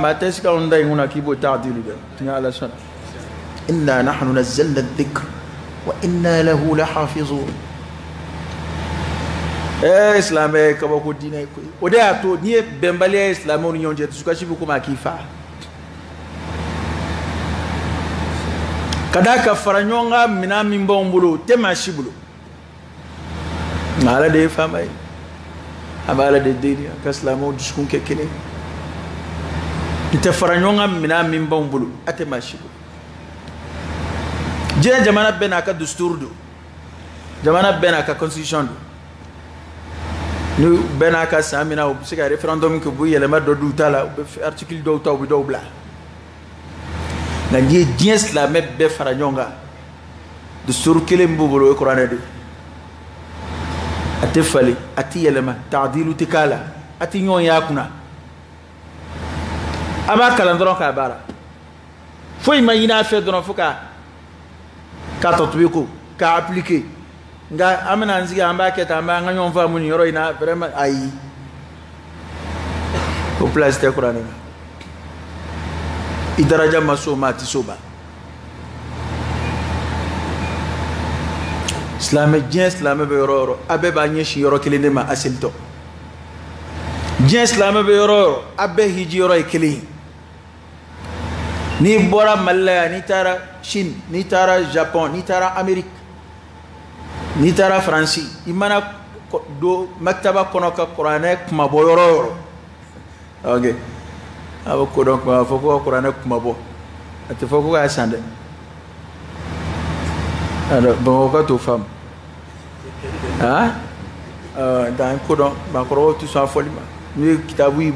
ما تسكا ونداي هنا كيبو تعديل ده على سنه إنا نحن نزلنا الذكر وإنا له لحافظون Islam kaba ko dina ko o de ato ni bembale Islam on nyon je tusuka shibu kuma kifa kadaka faranyonga mina mimbo mbulo tema shibulo mala de famay abala de dini ka Islam o diskun ke kene ite faranyonga mina mimbo mbulo atema shibulo je jamana benaka dustur do jamana benaka constitution do nous benaka samina ou c'est un référendum que vous y allez mettre do tala article do ta ou do bla na die diens la me be faranyonga de sur kele mbobolo qur'an de atefali ati yelema ta'dilu tikala ati nyon yakuna aba kalandron ka bara foi mayina fait don foka ka totbiko ka appliquer nga amana nziga amba keta amba nganyo mfa muni yoro ina vraiment ayi ko place te qur'an idaraja masoma tisoba islam be yoro abe ba nyeshi yoro kelinde ma asilto islam be yoro abe hiji yoro keli ni bora malaya ni tara Chine ni tara Japon ni tara Amerique ni tara France imana do maktaba kono ka qur'ane kuma bo yoro okay abo ko donc ma foko qur'ane kuma bo ate foko ga sande alors bon ko to fam dans ko donc ma ko to so foli ma ni kitabu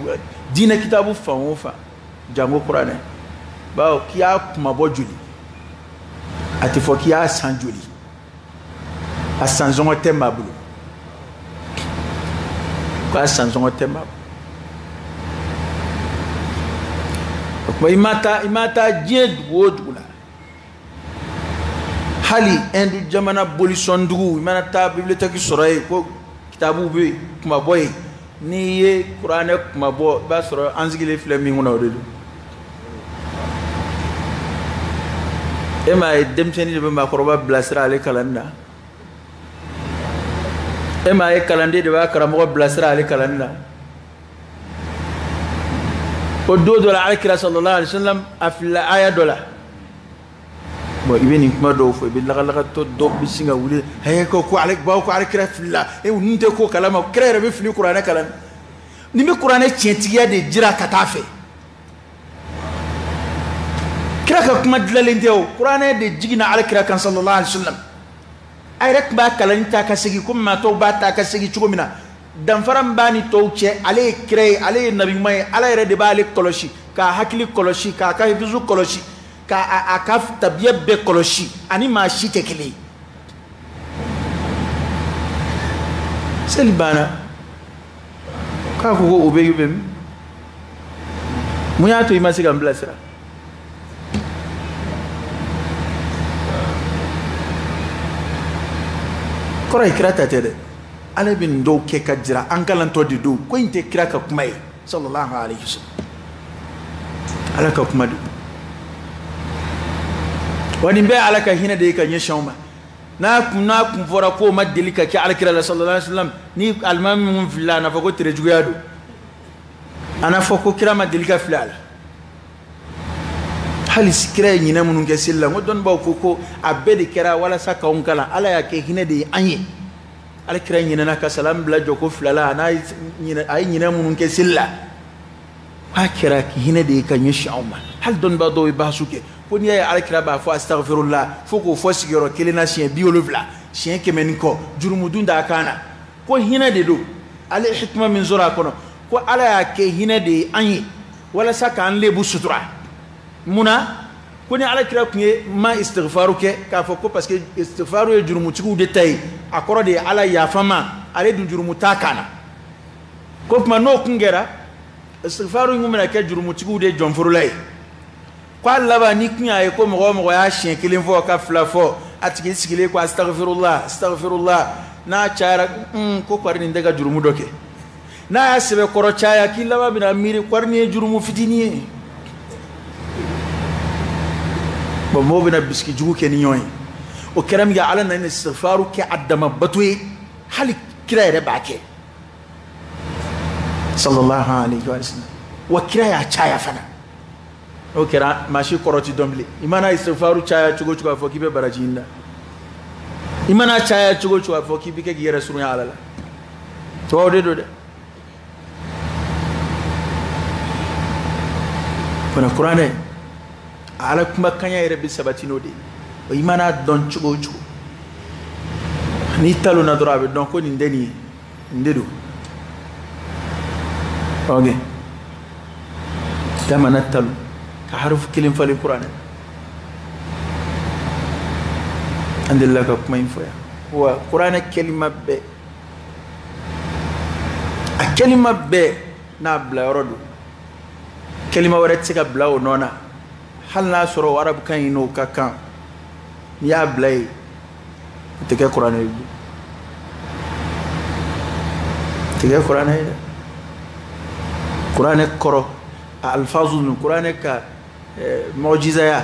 dina kitabu fa won fa jango qur'ane ba kiya kuma bo juli ate foko kiya san juli asanzongo tema bulu kwa sansongo tema ko imata jed wodula hali endu jamana bolison dugu imana ta bibliothèque soray ko kitabu be kuma boy ni ye qur'ane kuma bo ba soro anzigile flemi ngona odedu ema demteni de ba koroba blasra ale kalanda ema e kalande de ba karamo blasra ale kalanda o do la alkira sallallahu alaihi wasallam afla aya dola bo ibeni kuma do fo bi laga to do bi singa wuli hay ko alek ba ko alkira filla e nte ko kalama krere be fili qur'ane kalan ni me qur'ane tientiya de jira katafe kira ka kuma dilalen dew qur'ane de jigina alkira kan sallallahu alaihi wasallam ay rek ba kalan ta ka sigi kuma to ba ta ka sigi chugomina dan faram bani to che ale krey ale nabi may ala re de ba ale koloshi ka hakili koloshi ka bizu koloshi ka akaf tabiya be koloshi ani ma shi tekele selbana ka ko obe yubem muya to imasi ga mblasira kora ikrata tede ale bin do ke kajira an kalanto di do ko inte kira ka kuma yi sallallahu alaihi wasallam ala ka kuma wani be ala ka hina de ka nyeshoma na kum fora ko madilika ki ala kira sallallahu alaihi wasallam ni almam mun filla na fako tire juguyado ana fako kira madilika filala halis kira nyina munun ke silla ngodon ba ko abedi kira wala saka on kala ala ya ke hina de anye ala kira nyina na ka salam bla joko filala na nyina ay nyina munun ke silla ha kira ki hina de ka nyeshoma hal don ba do ba suke poni ya ala kira ba fo astaghfirullah fo ko fo sigiro kelena chien biolofla chien kemen ko jurumudunda kana ko hina de do ala hikma min zura kono ko ala ya ke hina de anye wala saka an lebu sutura muna koni ala kira kunye ma istighfaru ke ka fo ko parce que istighfaru e jurumu tigu de tay akoro de ala ya fama ale du jurumu takana ko kuma no kungera istighfaru ngumena ke jurumu tigu de jonfurulay ko alla ba ni kunya e ko mo ya shen kilin fo ka fla fo atiki sigile ko astaghfirullah na chara ko parni daga jurumu doke na ya sebe koro chaya kila ba bina miri kwarni jurumu fitini bo mo bina biski jugu ke ni ñoy o keram ya ala na istighfaru ke adama batwe hali kira yere baake sallallahu alaihi wasallam wa kira ya chaya fana o kira mashi koroti domble imana istighfaru chaya chugo chugo fo kibe barajinda imana chaya chugo chugo fo kibe ke yere sunu ala la to de do de kona qur'ane ala kuma kanya yere bi sabatino de o imana don chugo chugo ni talu na dorabe don ko ni ndeni ndedo oge tamana talu ka harfu kilim fali qur'an andilla ka kuma infoya wa qur'an kalima be a kalima be na bla yorodo kalima wara tsika bla o nona hal na soro arab kan ino kakan ya blay tege qur'an qur'an koro alfazul qur'an ka mu'jiza ya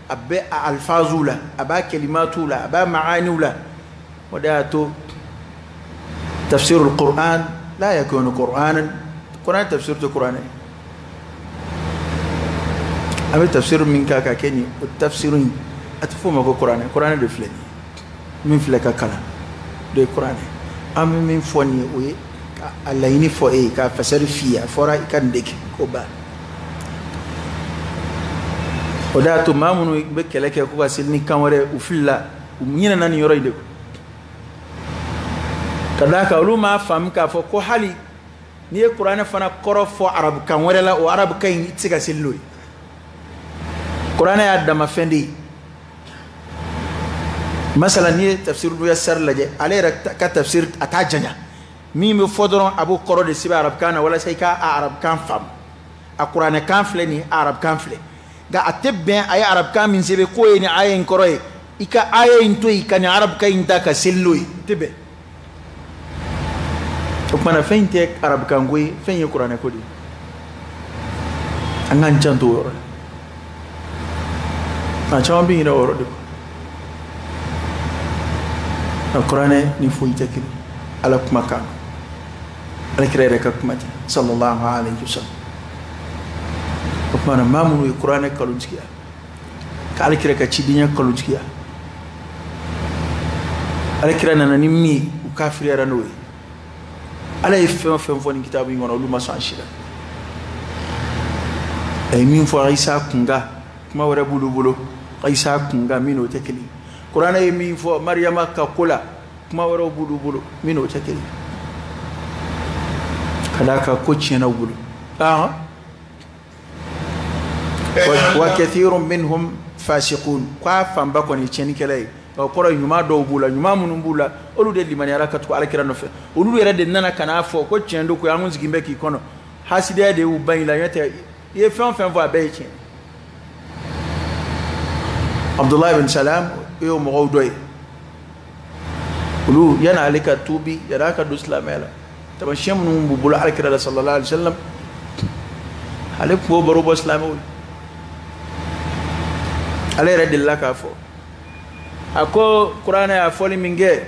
abba alfazula aba kalimatula aba maanula وداتو تفسير القرآن لا يكون قرآنا قرآن تفسير القرآن أما تفسير من كاكا كيني والتفسيرين أتفهم أقول قرآن قرآن دفلني من فلك كلام ده قرآن أما من فوني وي الله يني فوي كفسر فيها فورا كان ديك كوبا وداتو ما منو بكلك كوبا سيلني كامورة وفلا ومين أنا نيوري ده kadaka uluma fam ka fo ko hali ni qur'ana fana koro fo arab kan wala o arab kan tsiga silloy qur'ana ya dama fendi masalan ni tafsir du yassar laje alayra ka tafsir atajanya min be fodron abu koro de siba arab kana wala say ka arab kan fam alquran kan fle ni arab kan fle ga atebbe ay arab kan min sebe ko ni ayen koroy ika ayen to ikani arab kan ta ka selloy tebe to mana fente arab kan goy fenye qur'an ko di angan chanto woro ma chambi ina woro de alquran ni fo itakil ala kuma kan ala kirere ka kuma sallallahu alaihi wasallam ko mana mamu alquran kalun skiya ka ala kirere ka cidinya kalun skiya ala kirana na nimmi kafiri ara noy ala ifem foni kitabu ngono luma sanshira ay min fo isa kunga kuma wara bulu isa kunga mino tekeli qur'ana ay min fo maryama ka kula kuma wara bulu mino tekeli kada ka ko chena bulu wa kathirun minhum fasiqun kwa famba ko ni cheni kelay ko nyuma do bula nyuma munum bula olu de limani araka to alakira no fe olu yere de nana kana fo ko chendo ko yangun zigimbe ki kono haside de u ban la yete ye fen vo be chen Abdullah ibn Salam yo mo doy olu yana alika tubi yana ka do islamela tama shem num bula alakira sallallahu alaihi wasallam alek bo baro bo islamul alay radillah ka fo ako qur'ana ya foli minge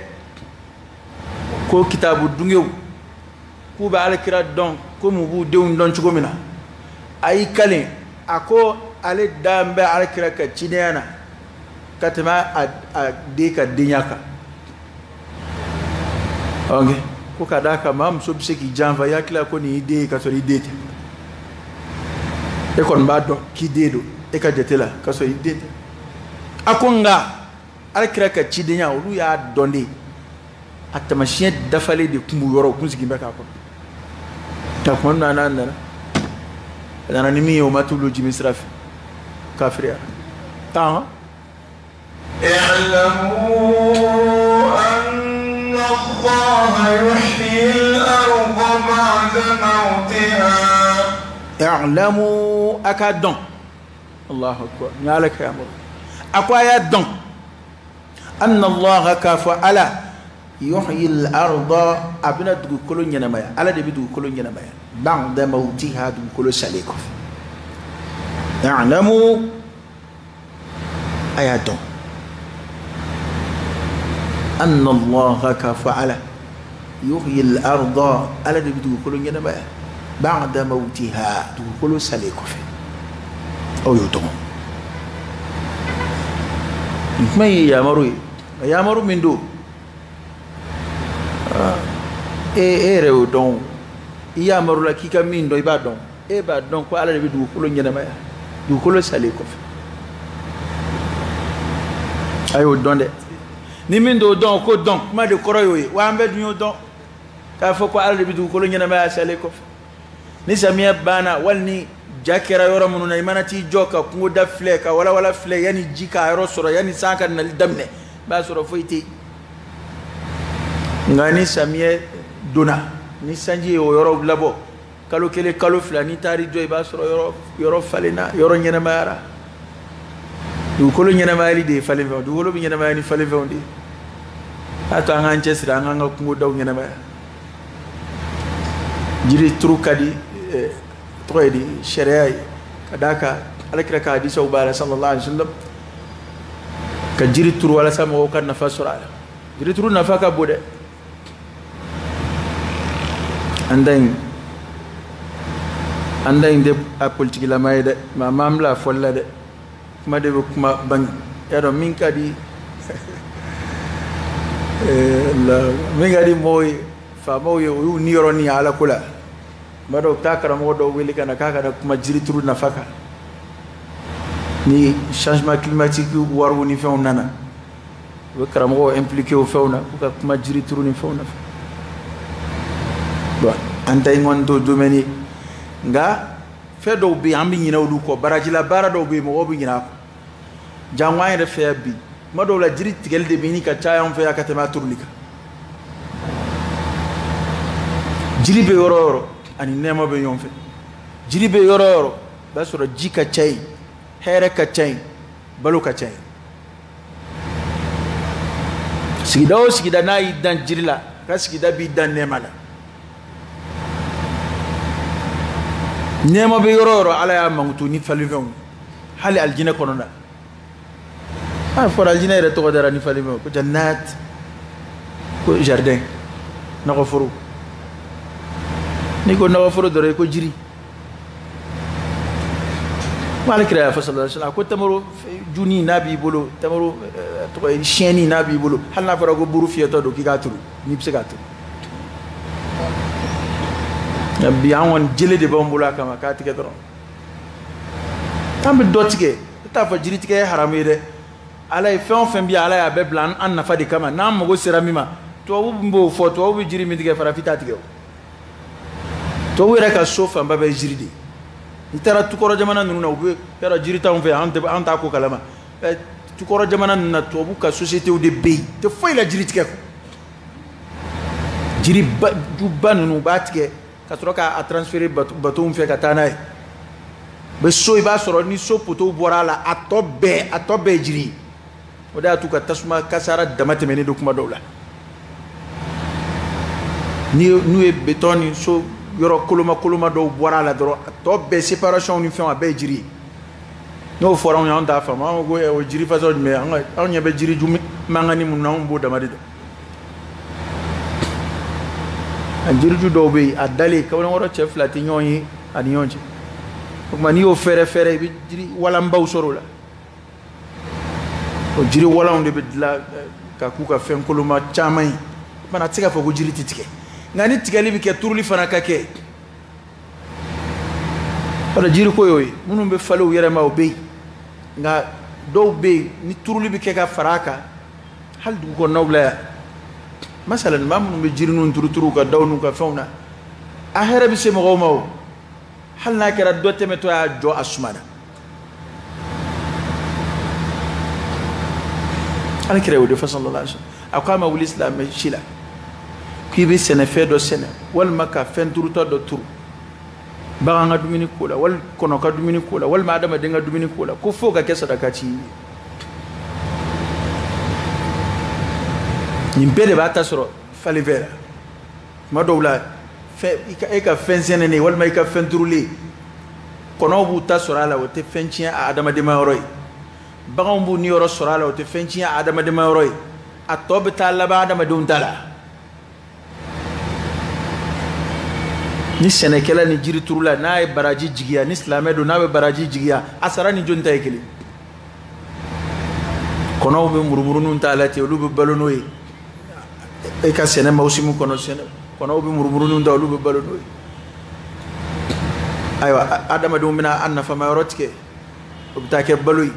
ko kitabu dungew ku ba alkira don ko mu bu deun don chugomina ay kale ako ale dambe alkira ka cinena katama a de ka dinyaka onge ko kada ka mam so biseki janva yakila ko ni de ka so idete e kon ba do ki dedo e ka jetela ka so idete akonga alkira ka cidenya olu ya donde atamashie dafale de kumbu yoro kunzigi mbaka ko ta ko nana nana ni mi o matulu jimisraf kafiriya ta i'lamu anna allaha yuhyi al-ardha ba'da mawtiha i'lamu akadon Allahu akbar nyalaka ya mo akwaya don أن الله كفعل يحيي الأرض أبنا دو كلو نينمايا على دبي دو كلو نينمايا بعد موتها دو كلو ساليكو يعلموا آياتهم أن الله كفعل يحيي الأرض على دبي دو كلو نينمايا بعد موتها دو كلو ساليكو أو يوتهم ما يا مروي ya maru mindo rew don ya maru la kika mindo iba don e ba don ko ala be du ko lo nyana maya du ko lo sale ko ayo don de ni mindo don ko don ma de koroyo wa ambe du don ka fo ko ala be du ko lo nyana maya sale ko ni samia bana walni jakira yoro munu na imanati joka kungo da fleka wala fle yani jika yoro soro yani sanka na damne ba soro foiti ngani samie dona ni sanji o yoro labo kalo kele kalo fla ni tari joy ba soro yoro falena yoro nyena mara du kolo nyena mali de fale du kolo nyena mali fale ndi ata ngance sira nganga kungo daw nyena mara jiri trukadi toydi sharia kadaka alakira ka hadisa ubala sallallahu alaihi wasallam ka jiri turu wala sama ko kan nafa sura jiri turu nafa ka bode andain de a politique la mayde ma mamla folla de kuma de kuma bang yado min kadi la min kadi moy fa moy yu niro ni ala kula mado takara mo do weli kana kaka da kuma jiri turu nafaka ni changement climatique waru ni few nana we karamo impliqué au fewna ko kuma jiri turu ni fewna bon antay ngon do domeni nga fe do bi ambi nyina wudu ko baraji la bara do bi mo obi nyina ko jangwaye de fe bi mado la jiri tigel de bi ni ka chaya on fe akatema turlika jiri be yɔrɔ yɔrɔ ani nɛɛma bɛ ɲɔgɔn fɛ jiri be yɔrɔ yɔrɔ o b'a sɔrɔ ji ka ca yen hɛrɛ ka ca yen balo ka ca yen sigida o sigida n'a y'i dan jiri la ka sigida b'i dan nɛɛma la nɛɛma bɛ yɔrɔ yɔrɔ ala y'a mankutu ni falenfɛnw hali alijinɛ kɔnɔna a fɔra alijinɛ yɛrɛ tɔgɔ dara ni falenfɛnw ko jannat ko jardin nɔgɔforo ni ko nɔgɔforo dɔrɔn ko jiri alakira y'a fɔ sallallahu alaihi wasallam ko tamaro juni n'a b'i bolo tamaro siyɛnni n'a b'i bolo hali n'a fɔra ko buru fiyɛtɔ don k'i k'a turu n'i bɛ se k'a turu bi an kɔni jele de b'an bolo a kama k'a tigɛ dɔrɔn an bɛ dɔ tigɛ i t'a fɔ jiri tigɛ ye haramu ye dɛ ala ye fɛn o fɛn bɛ ala y'a bɛɛ bila an nafa de kama n'an mago sera min ma tubabu b'o fɔ tubabu bɛ jiri min tigɛ farafin t'a tigɛ o tubabu yɛrɛ ka so fanba bɛ jiri de i taara tukɔrɔ jamana ninnu na u bɛ yɔrɔ jiri t'anw fɛ an t'a ko kalama tukɔrɔ jamana ninnu na tubabu ka sociétés de bɛ yen tɛ foyi la jiri tigɛ kɔ jiri duba ninnu u b'a tigɛ ka sɔrɔ k'a transférer bateau fɛ ka taa n'a ye u bɛ so i b'a sɔrɔ ni so poteau bɔra a la a tɔ bɛɛ ye jiri o de y'a to ka tasuma kasara dama tɛmɛnen don kuma dɔw la n'u ye béton ni so yɔrɔ koloma dɔw bɔra a la dɔrɔn a tɔ bɛɛ séparation ni fɛnw a bɛɛ ye jiri ye n'o fɔra anw ye anw t'a faamu an ko o jiri façon jumɛn anw ɲɛ bɛ jiri ju mangani minnu na anw b'o dama de dɔn a jiriju dɔw bɛ yen a dalen kamalenkɔrɔ cɛ fila tɛ ɲɔgɔn ye a ni ɲɔgɔn cɛ o tuma n'i y'o fɛrɛ i bɛ jiri walanbaw sɔrɔ o la o jiri walanw de bɛ dilan ka k'u ka fɛn koloma caman ye o tuma a tɛ se k'a fɔ ko jiri tɛ tigɛ nka ni tigɛli bɛ kɛ turuli fana ka kɛ o jiri ko y'o ye minnu bɛ falen u yɛrɛ ma o bɛ yen nka dɔw bɛ yen ni turuli bɛ kɛ ka fara a kan hali dugu kɔnɔnaw la yan masalan maa minnu bɛ jiri ninnu turu ka daw n'u ka fɛnw na a hɛrɛ bɛ se mɔgɔw ma o hali n'a kɛra dɔ tɛmɛtɔ y'a jɔ a suma na alakira y'o de fɔ sallallahu alaihi wasallam a ko a ma wuli silamɛ si la k'i bɛ sɛnɛfɛn dɔ sɛnɛ walima ka fɛn turutɔ dɔ turu bagan ka dumuni ko la wali kɔnɔ ka dumuni ko la walima adamaden ka dumuni ko la ko fo ka kɛ sadaka ci ye nin bɛɛ de b'a ta sɔrɔ falenfɛn la tuma dɔw la e ka fɛn sɛnɛnen walima i ka fɛn turulen kɔnɔw b'u ta sɔrɔ a la o tɛ fɛn tiɲɛ a adamadenya yɔrɔ ye baganw b'u ni yɔrɔ sɔrɔ a la o tɛ fɛn tiɲɛ a adamadenya yɔrɔ ye a tɔ bɛ taa laban adamadenw ta la ni sɛnɛkɛla ni jiri turula n'a ye baraji jigiya ni silamɛ don n'a bɛ baraji jigiya a sara ni jɔn ta ye kelen kɔnɔw bɛ murumuruninw ta la ten olu bɛ balo n'o ye e ka sɛnɛ mawusimu kɔnɔ kɔnɔw bɛ murumuruninw ta olu bɛ balo n'o ye ayiwa adamadenw bɛna a nafama yɔrɔ tigɛ o bɛ taa kɛ balo ye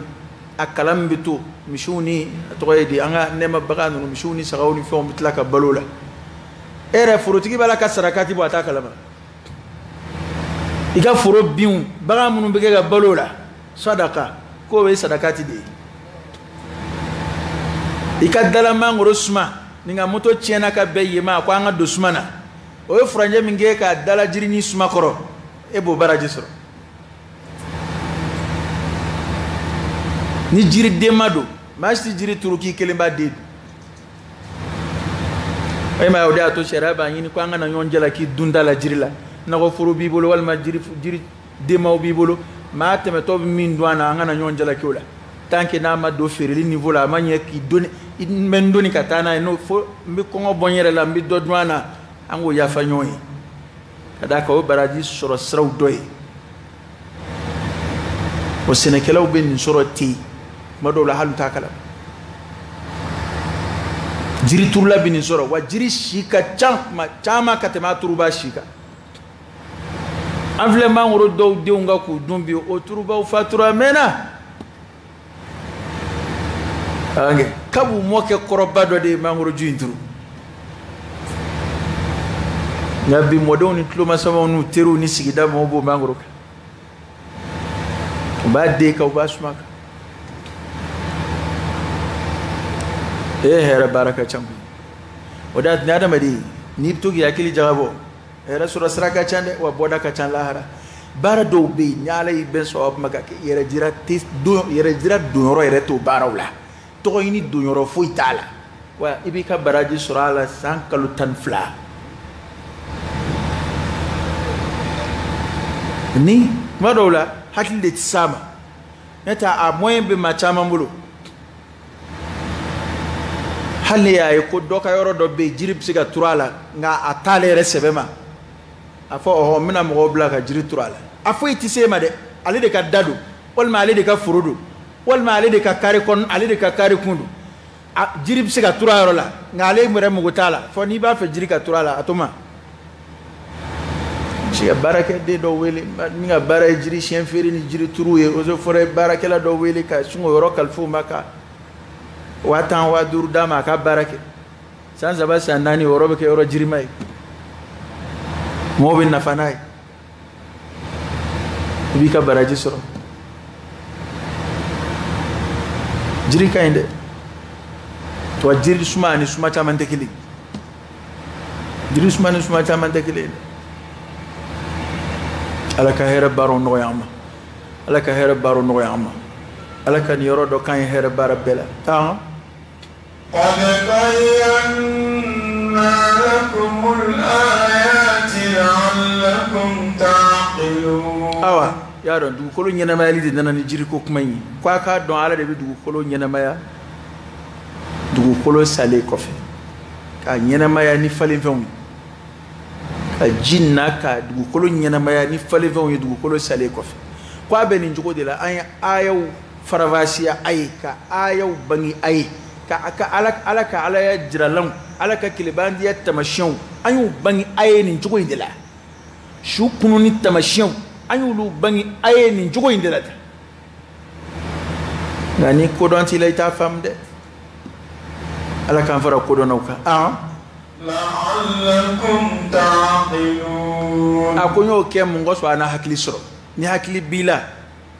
a kala min bɛ to misiw ni a tɔgɔ ye di an ka nɛɛma bagan ninnu misiw ni sagaw ni fɛnw bɛ tila ka balo la e yɛrɛ forotigi b'a la ka sarakati bɔ a t'a kalama i ka foro binw bagan minnu bɛ kɛ ka balo la sadaka k'o ye sadakati de ye i ka dala mangoro suma ni ka moto tiɲɛna ka bɛn yen ma ko an ka don suma na o ye furanjɛ min kɛ ka dala jiri ni suma kɔrɔ e b'o baraji sɔrɔ ni jiri denma don maa si tɛ jiri turu k'i kelen b'a den dun e ma ye o de y'a to sariya b'a ɲini ko an kana ɲɔgɔn jala k'i dun da la jiri la nɔgɔforo b'i bolo walima jiri denmaw b'i bolo maa tɛmɛtɔ bɛ min dun a na an kana ɲɔgɔn jalaki o la tant que n'a ma don feereli niveau la a ma ɲɛ k'i doni n bɛ n doni ka taa n'a ye n'o fo n bɛ kɔngɔ bɔ n yɛrɛ la n bɛ dɔ dun a na an k'o yafa ɲɔgɔn ye ka d'a kan o ye baraji sɔrɔ siraw dɔ ye o sɛnɛkɛlaw bɛ nin sɔrɔ ten tuma dɔw la hali u t'a kalama jiri turula bɛ nin sɔrɔ wa jiri si ka ca kuma caman ka tɛmɛ a turuba si kan an filɛ mangoro dɔw denw ka k'u dun bi o turubaw fatura mɛnna kabu mɔkɛ kɔrɔba dɔ de ye mangoro ju in turu nka bi mɔdenw ni tulomasamaw n'u teriw ni sigida mɔgɔw b'o mangoro kan u b'a den kan u b'a suma kan e hɛrɛ baara ka ca koyi o de y'a to ni adamaden n'i bɛ to k'i hakili jagabɔ era sura sira ka ca dɛ wa bɔda ka ca lahara baara dɔw bɛ yen ni ala y'i bɛn sɔrɔ ma ka kɛ yɛrɛ jira donyɔrɔ yɛrɛ t'o baaraw la tɔgɔ ɲini donyɔrɔ foyi t'a la wa i b'i ka baraji sɔrɔ a la san kalo 12 ni kuma dɔw la hakili de tɛ s'a ma ne tɛ a moyen bɛ maa caman bolo hali y'a ye ko dɔ ka yɔrɔ dɔ bɛ yen jiri bɛ se ka turu a la nka a t'ale yɛrɛ sɛbɛ ma a fɔ ɔhɔ n bɛna mɔgɔw bila ka jiri turu a la a foyi tɛ se ma dɛ ale de ka da don walima ale de ka foro don walima ale de ka kari kɔnɔ ale de ka kari kun don jiri bɛ se ka turu a yɔrɔ la nka ale yɛrɛ mago t'a la fɔ n'i b'a fɛ jiri ka turu a la a to ma si ka baarakɛden dɔ wele min ka baara ye jiri siɲɛ feere ni jiri turu ye o fɔra baarakɛla dɔ wele ka sun o yɔrɔ kalifa ma ka 1000 5000 d'a ma a ka baara kɛ san 3 san 4 o yɔrɔ bɛ kɛ yɔrɔ jirima ye mɔgɔw bɛ nafa n'a ye i b'i ka baraji sɔrɔ jiri ka ɲi dɛ wa jiri suma ani suma caman tɛ kelen jiri suma ni suma caman tɛ kelen ala ka hɛrɛ baaraw nɔgɔya an ma ala ka hɛrɛ baaraw nɔgɔya an ma ala ka nin yɔrɔ dɔ kan ye hɛrɛ baara bɛɛ la قد بينا لكم الآيات لعلكم تعقلون awa y'a dɔn dugukolo ɲɛnamayali de nana ni jiri ko kuma in ye ko a k'a dɔn ala de bɛ dugukolo ɲɛnamaya dugukolo salen kɔfɛ k'a ɲɛnamaya ni falenfɛnw ye ka ji na ka dugukolo ɲɛnamaya ni falenfɛnw ye dugukolo salen kɔfɛ ko a bɛ nin cogo de la an ye ayaw faravasiya a ye ka ayaw bange a ye ka ala ka alaya jiralanw ala ka tilebandiya tamasiyɛnw an y'u bange a ye nin cogo in de la su kunu ni tamasiyɛnw an y'olu bange a ye nin cogo in de la nka ni kodɔn t'i la i t'a faamu dɛ ala k'an fara kodɔnnaw kan لعلكم تعقلون a ko n y'o kɛ mun kɔsɔn a na hakili sɔrɔ ni hakili b'i la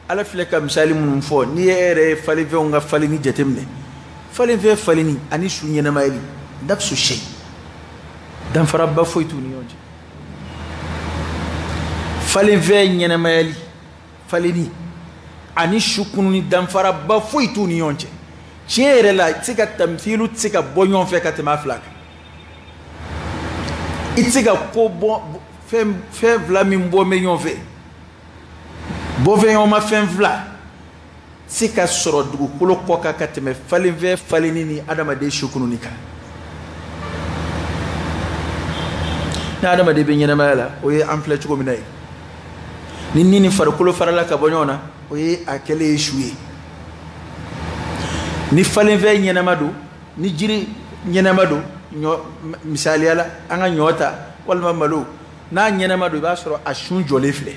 ala filɛ ka misali minnu fɔ n'i ye yɛrɛ ye falenfɛnw ka falenni jateminɛ falenfɛn falenni ani su ɲɛnamayali nafsu shay danfaraba foyi t'u ni ɲɔgɔn cɛ falenfɛn ɲɛnamayali falenni ani su kununi danfaraba foyi t'u ni ɲɔgɔn cɛ tiɲɛ yɛrɛ la i tɛ se ka tamfilu tɛ se ka bɔ ɲɔgɔn fɛ ka tɛmɛ a fila kan i tɛ se ka ko bɔ fɛn fila min bɔ bɛ ɲɔgɔn fɛ bɔfɛnɲɔgɔnma fɛn fila se ka sɔrɔ dugukolo kɔ kan ka tɛmɛ falenfɛn falenni ni adamaden su kununi kan ni adamaden bɛ ɲɛnamaya la o ye an filɛ cogo min na ye ni farikolo farala ka bɔ ɲɔgɔn na o ye a kɛlen ye su ye ni falenfɛn ɲɛnama don ni jiri ɲɛnama don misaliya la an ka ɲɔ ta walima malo n'a ɲɛnama don i b'a sɔrɔ a sun jɔlen filɛ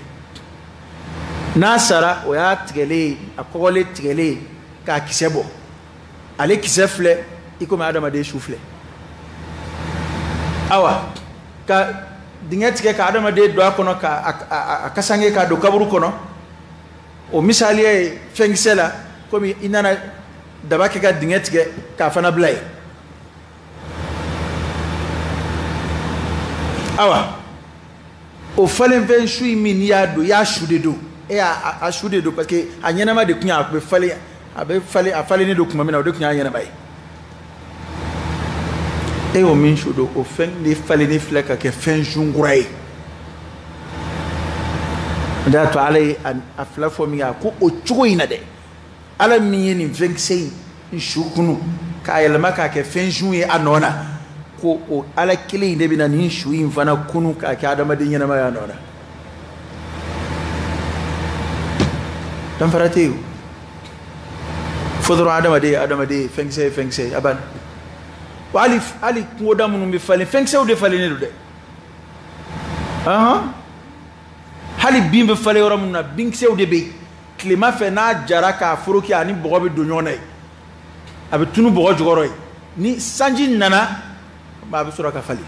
n'a sara o y'a tigɛlen a kɔgɔlen tigɛlen k'a kisɛ bɔ ale kisɛ filɛ i komi adamaden su filɛ awa ka dingɛ tigɛ ka adamaden don a kɔnɔ ka kasange k'a don kaburu kɔnɔ o misaliya ye fɛnkisɛ la komi i nana daba kɛ ka dingɛ tigɛ k'a fana bila yen awa o falenfɛn su in min n'i y'a don i y'a su de don e y'a su de don parce que a ɲɛnama de tun y'a bɛ falen a falennen don tuma min na o de tun y'a ɲɛnama ye e y'o min su don o fɛn de falennen filɛ ka kɛ fɛn sunkura ye o de y'a to ala ye a fila fɔ min kɛ a ko o cogo in na dɛ ala min ye nin fɛnkisɛ in ni su kunu k'a yɛlɛma k'a kɛ fɛn sun ye a nɔ na ko o ala kelen in de bɛ na nin su in fana kunu k'a kɛ adamaden ɲɛnama ye a nɔ na danfara tɛ yen fo dɔrɔn adamaden ye fɛnkisɛ ye fɛnkisɛ ye a banna wa hali kungoda minnu bɛ falen fɛnkisɛw de falennen don dɛ hali bin bɛ falen yɔrɔ minnu na binkisɛw de bɛ yen tilema fɛ n'a jara k'a foroki ani bɔgɔ bɛ don ɲɔgɔn na ye a bɛ tunu bɔgɔ jukɔrɔ ye ni sanji nana a bɛ sɔrɔ ka falen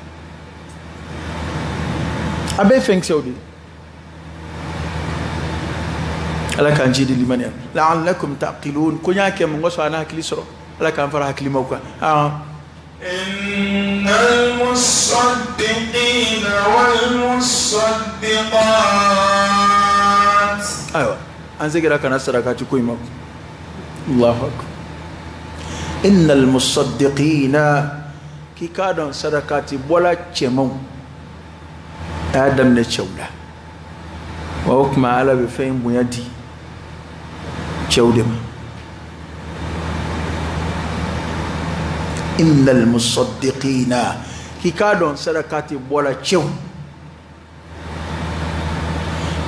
a bɛɛ ye fɛnkisɛw de ye ala k'an ci di limaniya la'allakum taqilun ko n y'a kɛ mun kosɔn a n'a hakili sɔrɔ ala k'an fara hakilimaw kan إن المصدقين والمصدقات أيوة أنزل لك أنا سرقاتي كويمك الله أكبر إن المصدقين كي كادون سرقاتي بولا تشمو آدم نتشولا وحكم على بفهم بيدي تشودما إن المصدقين كي كادون سرقاتي بولا تشو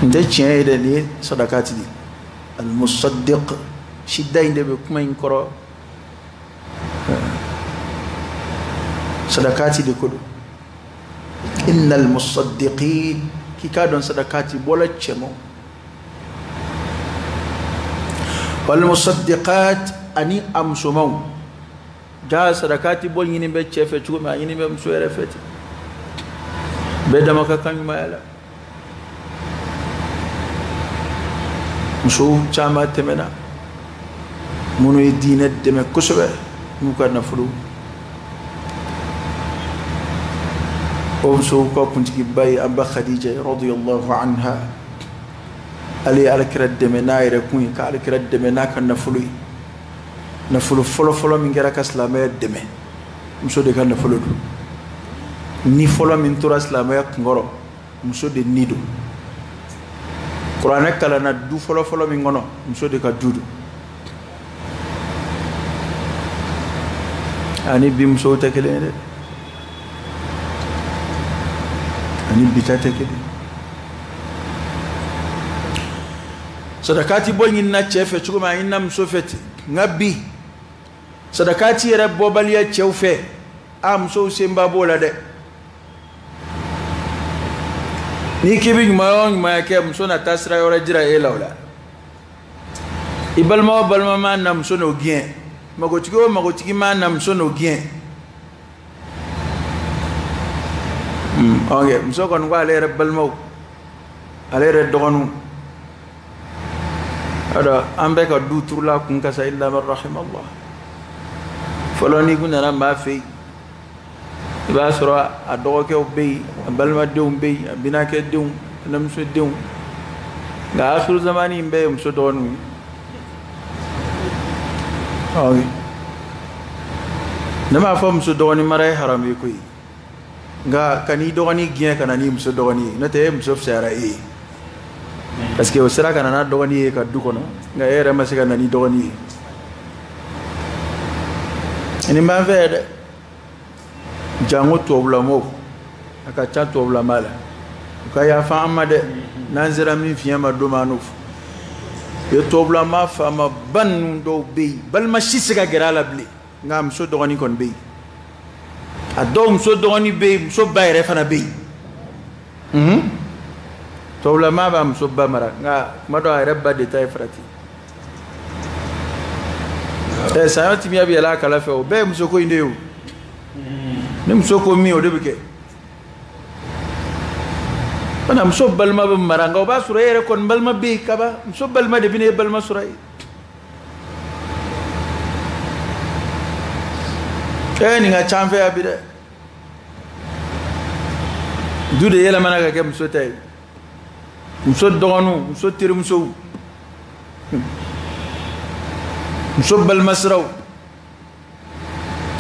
nde tiɲɛ ni sadakati di al-musaddiq shidda inde be kuma in kɔrɔ sadakati de kodo innal musaddiqin ki ka don sadakati bola cemo wal musaddiqat ani amsumaw ja sadakati bol yini be chefe chuma yini be mso refeti be dama ka kan mayala muso chama temena munu dina deme kusobe mu ka nafulu ومسو كنت باي أبا خديجة رضي الله عنها علي على كرد منا يركوني كعلى كرد منا كان نفلوي نفلو فلو من غير كسلامة دم مسو ده كان نفلو ني فلو من ترى سلامة كنغرو مسو ده نيدو قرآن كلا ندو فلو من غنو مسو ده كدودو أني بيمسو تكلين ani bitata kede sadakati boy na chefe chuma inna msofeti ngabi sadakati yere bobaliya chewfe am so semba bola de ni kibi mayon ma ke mso na tasra yora jira elawla ibalma balma ma nam so no gien magotigi ma nam so no gien okay mso kon wa ale rabbal maw ale re dogonu ada ambe ka du turla kun kasa illa man rahim Allah foloni kunna ma fi ba sura adoke obey balma deum bey binake deum nam so deum ga akhir zamani mbe mso donu okay nama fam so doni mare haram yi koy nga kani dogani gien kana ni muso dogani na te muso fsara e parce que o sera kana na dogani e ka du kono nga era masika na ni dogani ni ma vede jango to blamo aka cha to blamala ka ya fa amade nanzira min fiya ma do manuf yo to blama fa ma ban do be bal ma shisika gerala bli nga muso dogani kon be adom so doni be so bayre fana be to la ma ba so ba mara nga mado ay rabba de tay frati sa yoti mi abi la kala fe o be so ko inde yo nem so ko mi o de bike bana so balma ba mara nga ba sura yere kon balma be kaba so balma de bine balma sura ni nga chamfe abide dude yela mana ka muso tay muso dogonu muso tir muso bal masraw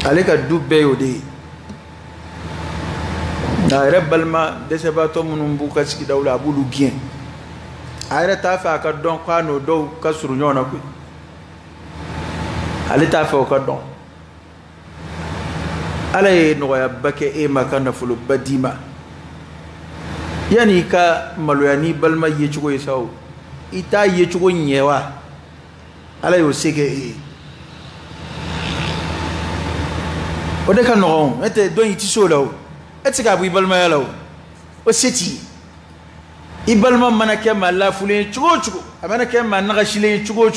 aleka dubbe yodi da rabbal ma desebato munum bu kaski dawla bulu gien ayra ta fa ka don kwano do kasuru nyona ku alita fa ka don alay no ya bake e makana fulu badima yani ka maloyani balma yechugo isaw ita yechugo nyewa alay o sege e o de ka no ete don iti solo ete ka bu balma yalo o seti ibalma manake mala fule chugo amana ke manaka shile chugo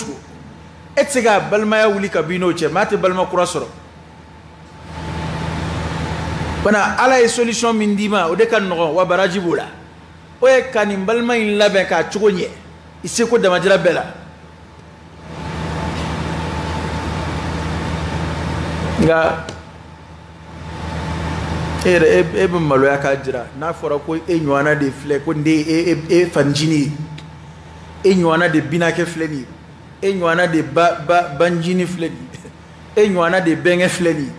ete ka balma ya wuli kabino che mate balma kurasoro bana ala e solution min dima o de kan no wa baraji bula o e kanim balma in labe ka chugonye ise ko dama jira bela nga e be maloya ka jira n'a fɔra ko e ɲɔgɔnna de filɛ ko e fanjini e ɲɔgɔnna de binakɛ filɛ nin e ɲɔgɔnna de banjini filɛ nin e ɲɔgɔnna de bɛnkɛ filɛ nin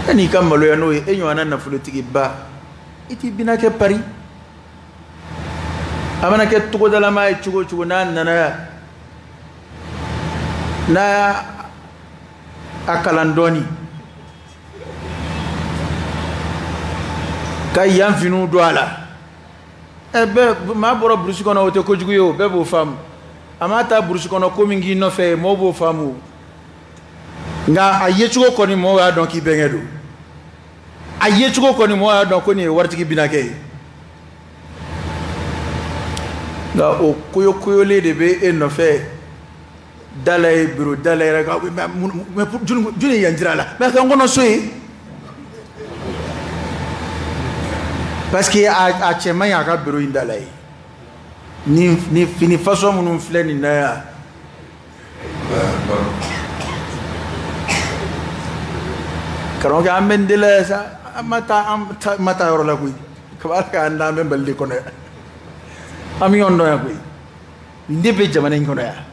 e n'i ka maloya n'o ye e ɲɔgɔnna nafolotigi ba i t'i binakɛ pari a mana kɛ togodalama ye cogo o cogo n'a nana n'a a kalan dɔɔni ka yan finiw don a la bɛɛ maa bɔra burusi kɔnɔ o tɛ kojugu ye o bɛɛ b'o faamu a ma taa burusi kɔnɔ ko min k'i nɔfɛ ye mɔɔw b'o faamu nka a yecogo kɔni mɔɔw y'a dɔn k'i bɛnkɛ don a yecogo kɔni mɔɔw y'a dɔn ko nin ye waritigi binakɛ ye nka o koyokoyolen de bɛ e nɔfɛ dala ye biro dala yɛrɛ ka mɛ juni yan jira la mɛ a kan kɔnɔ so ye parce que a cɛ man ɲi a ka biro in dala ye ni fini façon minnu filɛ nin na yan karamɔgɔkɛ an bɛ n deli la sa an ma taa yɔrɔ la koyi kaba ala k'an da an bɛ Mali de kɔnɔ yan an bɛ ɲɔgɔn dɔn yan koyi nin de bɛ jamana in kɔnɔ yan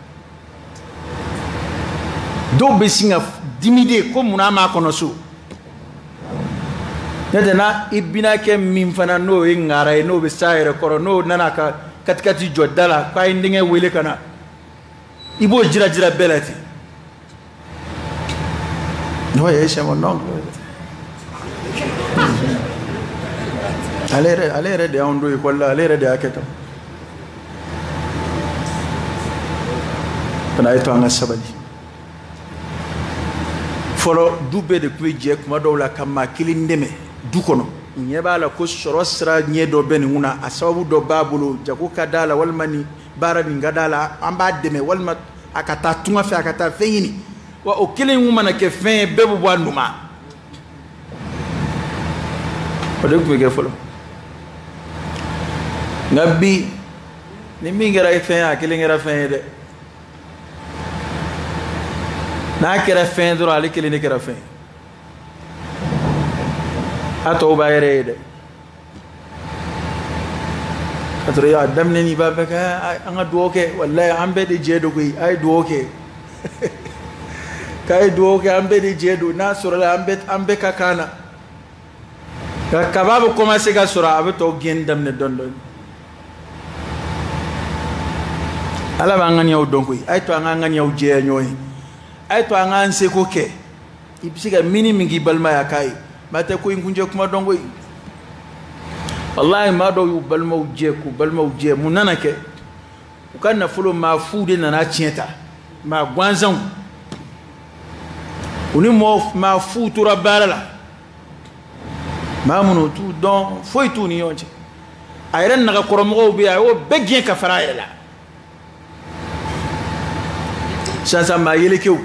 dɔw bɛ sin ka dimi de ko munna an m'a kɔnɔ so n'o tɛ na i binakɛ min fana n'o ye ŋara ye n'o bɛ s'a yɛrɛ kɔrɔ n'o nana ka katikati jɔ da la k'a ye n denkɛ wele ka na i b'o jira bɛɛ la ten no ye sɛmɔ non ale yɛrɛ de y'anw don école la ale yɛrɛ de y'a kɛ tan kana a ye to an ka sabali fɔlɔ du bɛɛ de tun bɛ jɛ kuma dɔw la ka maa kelen dɛmɛ du kɔnɔ ɲɛ b'a la ko sɔrɔ sira ɲɛ dɔ bɛ nin kunna a sababu dɔ b'a bolo jago ka d'a la walima ni baara nin ka d'a la an b'a dɛmɛ walima a ka taa tunga fɛ a ka taa fɛn ɲini wa o kelen kun mana kɛ fɛn ye bɛɛ bɛ bɔ a numa o de tun bɛ kɛ fɔlɔ nka bi ni min kɛra fɛn ye a kelen kɛra fɛn ye dɛ n'a kɛra fɛn dɔrɔn ale kelen de kɛra fɛn ye a tɔw b'a yɛrɛ ye dɛ a sɔrɔ a daminɛ ni b'a fɛ ka an ka dugawu kɛ walayi an bɛɛ de jɛ don koyi a ye dugawu kɛ k'a ye dugawu kɛ an bɛɛ de jɛ don n'a sɔrɔla an bɛɛ ka kan na nka kaba bɛ commencer ka sɔrɔ a bɛ tɔw gɛnni daminɛ dɔɔni dɔɔni ala b'an ŋaniyaw dɔn koyi a ye to an k'an ŋaniyaw jɛya ɲɔgɔn ye a ye to an k'an seko kɛ i bɛ se ka mini min k'i balimaya k'a ye maa tɛ ko in kuncɛ kuma dɔn koyi wallahi maa dɔw y'u balimaw jɛ k'u balimaw jɛ mun nana kɛ u ka nafolo maa fu de nana tiɲɛ ta maa gansanw u ni maa fu tora baara la maa minnu t'u dɔn foyi t'u ni ɲɔgɔn cɛ a yɛrɛ nagakɔrɔmɔgɔw bɛ yen a y'o bɛɛ gɛn ka fara a yɛrɛ la sisan maa yelekew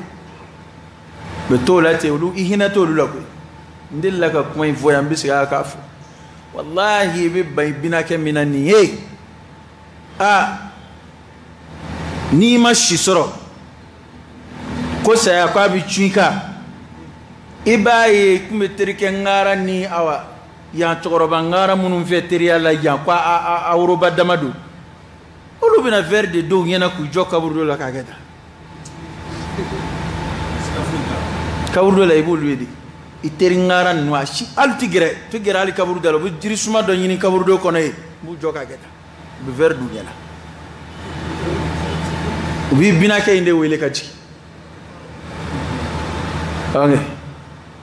bɛ t'o la ten olu i hinɛ t'olu la koyi n delila ka kuma in fɔ yan n bɛ segin a k'a fɔ wallahi i bɛ ban i binakɛ min na nin ye n'i ma si sɔrɔ ko saya ko a bɛ cun i kan i b'a ye i tun bɛ terikɛ ŋara ni awa yan cɛkɔrɔba ŋara minnu fɛ teriya la yan ko a woroba dama don olu bɛna verre de dɔw ɲɛna k'u jɔ kaburu dɔ la k'a kɛ tan kaburu dɔ la i b'olu ye de i teri ŋara ninnu a si hali tɛ gɛrɛ hali kaburu dɔ la u bɛ jiri suma dɔ ɲini kaburu dɔ kɔnɔ yen u b'u jɔ k'a kɛ tan u bɛ verre d'u ɲɛna u b'i binakɛ in de wele ka jigin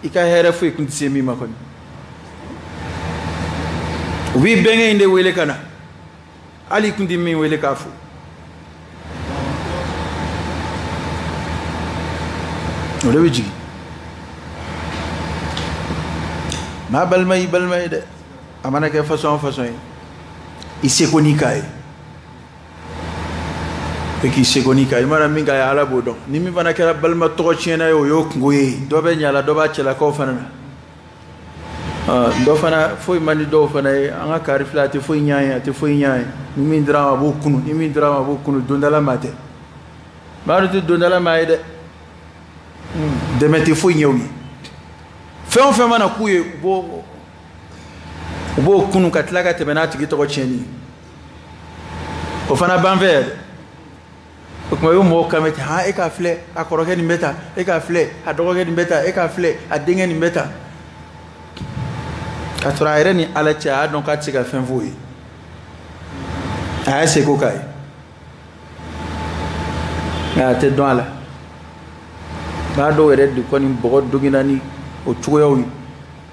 i ka hɛrɛ foyi tun tɛ se min ma kɔni u b'i bɛnkɛ in de wele ka na hali i tun tɛ min wele k'a fo o de bɛ jigin maa balima y'i balima ye dɛ a mana kɛ façon o façon ye i seko n'i k'a ye e k'i seko n'i k'a ye i mana min k'a ye ala b'o dɔn ni min fana kɛra balima tɔgɔ tiɲɛna ye o y'o kungo ye dɔ bɛ ɲa la dɔ b'a cɛlakaw fana na dɔ fana foyi man di dɔw fana ye an ka kari filɛ a tɛ foyi ɲɛ ye a tɛ foyi ɲɛ ye ni min dira ma a b'o kunu ni min dira ma a b'o kunu dondala maa tɛ maa dɔ tɛ dondala maa ye dɛ dɛmɛ tɛ foyi ɲɛ u ye fɛn mana k'u ye u b'o kunu ka tila ka tɛmɛ n'a tigi tɔgɔ tiɲɛni o fana banfɛ yɛrɛ o tuma i bɛ mɔgɔw kan bɛ ten e k'a filɛ a kɔrɔkɛ nin bɛ tan e k'a filɛ a dɔgɔkɛ nin bɛ tan e k'a filɛ a denkɛ nin bɛ tan k'a sɔrɔ a yɛrɛ ni Ala cɛ a y'a dɔn k'a tɛ se ka fɛn f'o ye a y'a seko k'a ye nka a tɛ dɔn a la b'a dɔw yɛrɛ de kɔni bɔgɔ dogina ni o cogoyaw ye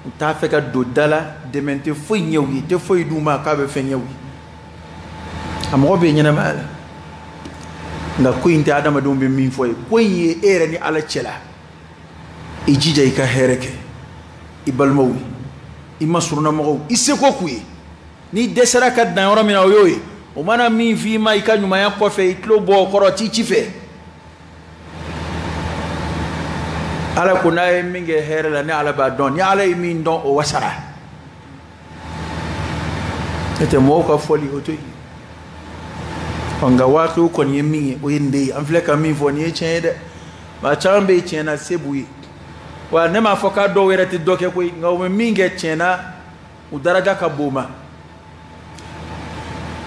u t'a fɛ ka don da la dɛmɛ tɛ foyi ɲɛ u ye tɛ foyi d'u ma k'a bɛ fɛn ɲɛ u ye a mɔgɔ bɛ ɲɛnamaya la nka ko in tɛ adamadenw bɛ min fɔ ye ko in ye e yɛrɛ ni Ala cɛ la i jija i ka hɛrɛ kɛ i balimaw ye i masurunamɔgɔw i seko k'u ye n'i dɛsɛra ka dan yɔrɔ min na o y'o ye o mana min f'i ma i ka ɲumanya kɔfɛ i tulo bɔ o kɔrɔ t'i ci fɛ Ala ko n'a ye min kɛ hɛrɛ la ni Ala b'a dɔn ni Ala ye min dɔn o wasara n'o tɛ mɔgɔw ka fɔli o to yen nka waatiw kɔni ye min ye o ye nin de ye an filɛ ka min fɔ nin ye tiɲɛ ye dɛ maa caman bɛ yen tiɲɛ na se b'u ye wa ne m'a fɔ k'a dɔw yɛrɛ tɛ dɔ kɛ koyi nka u bɛ min kɛ tiɲɛ na u daraja ka bon o ma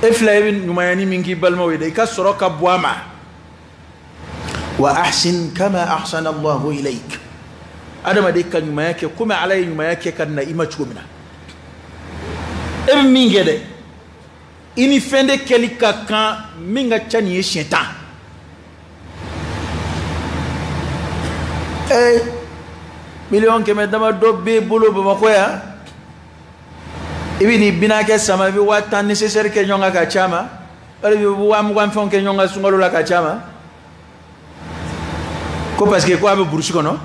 e fila i bɛ ɲumanyani min k'i balimaw ye dɛ i ka sɔrɔ ka bɔ a ma wa ahsin kama ahsana Allahu ilayk adamaden ka ɲumanya kɛ komi Ala ye ɲumanya kɛ ka na i ma cogo min na e bɛ min kɛ dɛ i ni fɛn de kɛli ka kan min ka ca nin ye siɲɛ 10 miliyɔn 100 damadɔ b'e bolo Bamakɔ yan i bɛ nin binakɛ sama i bɛ 10 nécessaire kɛ ɲɔgɔn kan ka ca ma wala i bɛ 20 fɛnw kɛ ɲɔgɔn kan sunkalo la ka ca ma ko parce que ko a bɛ burusi kɔnɔ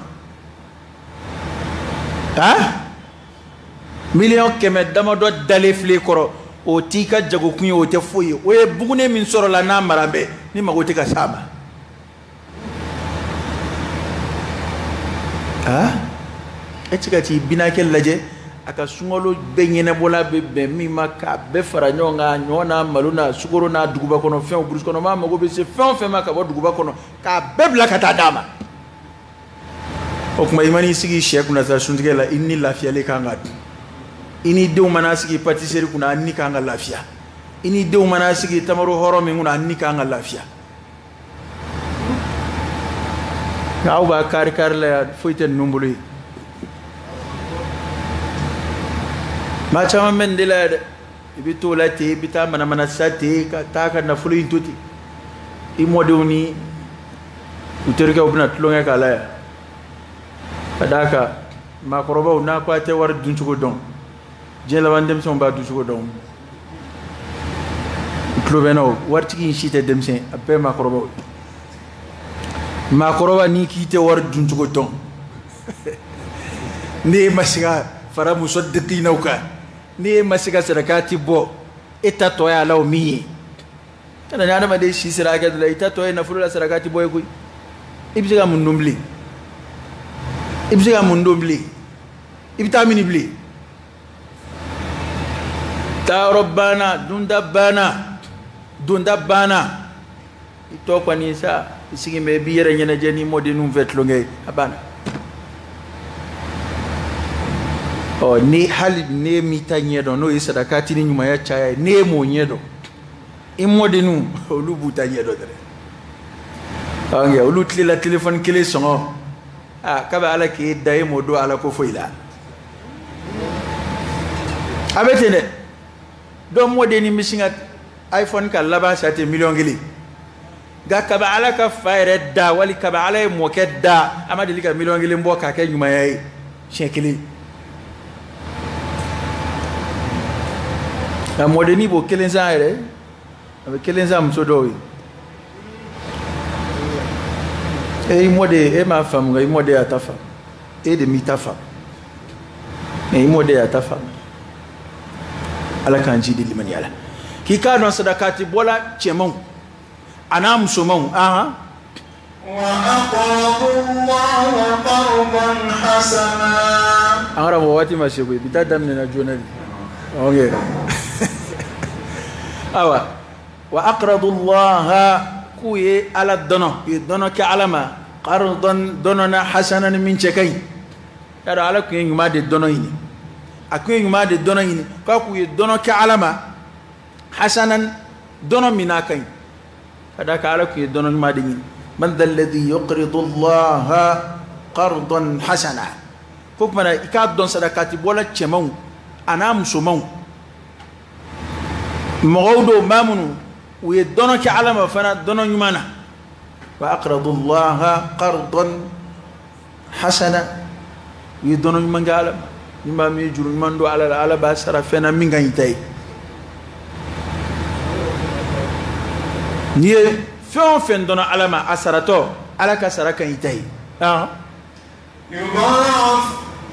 miliyɔn 100 damadɔ dalen filɛ kɔrɔ o t'i ka jagokun ye o tɛ foyi ye o ye bugunen min sɔrɔla n'a mara bɛɛ ni mago tɛ ka s'a ma e tɛ ka t'i binakɛ lajɛ a ka sunkalo bɛɛ ɲɛnabɔla bɛ bɛn min ma k'a bɛɛ fara ɲɔgɔn kan ɲɔ n'a malo n'a sukaro n'a duguba kɔnɔ fɛnw burusi kɔnɔ maa mago bɛ se fɛn o fɛn ma ka bɔ duguba kɔnɔ k'a bɛɛ bila ka taa d'a ma o tuma i man'i sigi sɛ kunna sa suntigɛ la i ni lafiyalen kan ka dun i ni denw mana sigi pâtisserie kunna a ni kan ka lafiya i ni denw mana sigi tamaro hɔrɔn min kunna a ni kan ka lafiya nka aw b'a kari kari la yan foyi tɛ ninnu bolo ye maa caman bɛ nin de la yan dɛ i bɛ t'o la ten i bɛ taa manamana sa ten ka taa ka nafolo in to ten i mɔdenw ni u terikɛw bɛna tulonkɛ k'a la yan ka d'a kan maakɔrɔbaw n'a ko a tɛ wari dun cogo dɔn diɲɛ laban denmisɛnw b'a dun cogo dɔn u tulo bɛ n na o waritigi in si tɛ denmisɛn a bɛɛ ye maakɔrɔbaw ye maakɔrɔba n'i k'i tɛ wari dun cogo dɔn n'e ma se ka fara muso dɛtinaw kan n'e ma se ka sarakati bɔ e ta tɔ ye a la o min ye kana ni adamaden si sera hakɛ dɔ la i ta tɔ ye nafolo la sarakati bɔ ye koyi i bɛ se ka mun dun bilen i bɛ se ka mun dun bilen i bɛ taa mini bilen taayɔrɔ banna dunda banna i tɔ kɔni sa i sigi bɛ i b'i yɛrɛ ɲɛnajɛ ni mɔdenninw fɛ tulonkɛ ye a banna ni hali ne m'i ta ɲɛ dɔn n'o ye sadakati ni ɲumanya caya ye ne m'o ɲɛ dɔn i mɔdenninw olu b'u ta ɲɛ dɔn dɛrɛ nka olu tilela telefɔni kelen sɔngɔ k'a bɛ Ala k'e da e m'o don Ala ko foyi la a bɛ ten dɛ dɔ mɔdennin bɛ sin ka iPhone ka laban sa ten miliyɔn 1 nka kaba Ala ka fa yɛrɛ da wali kaba Ala ye mɔkɛ da a ma deli ka miliyɔn 1 bɔ k'a kɛ ɲumanya ye siɲɛ 1 a mɔdennin b'o 1 san yɛrɛ a bɛ 1 san muso dɔw ye i mɔden e m'a faamu nka i mɔden y'a ta faamu e de m'i ta faamu mais i mɔden y'a ta faamu Ala k'an ji di limaniya la k'i k'a dɔn sadakati bɔla cɛmanw a n'a musomanw an karamɔgɔ waati ma se koyi bi taa daminɛna joona de ok awa wa aqradu llaha k'u ye Ala dɔnɔ u ye dɔnɔ kɛ Ala ma qardan dɔnɔ na hasanan min cɛ ka ɲi yara ala kun yuma de dono yini akun yuma de dono yini ka ku ye dono ke alama hasanan dono minakai kada ka ala kun ye dono yuma de yini man dal ladhi yuqridu Allah qardan hasana ko mana ka don sadakati bola chemau ana musumau mawdo mamunu we dono ke alama fana dono yumana wa aqradu Allah qardan hasana we dono yumanga alama yuma mi juru mando ala ba sara fena minga yitay ni fon fen dono alama asarato ala ka saraka yitay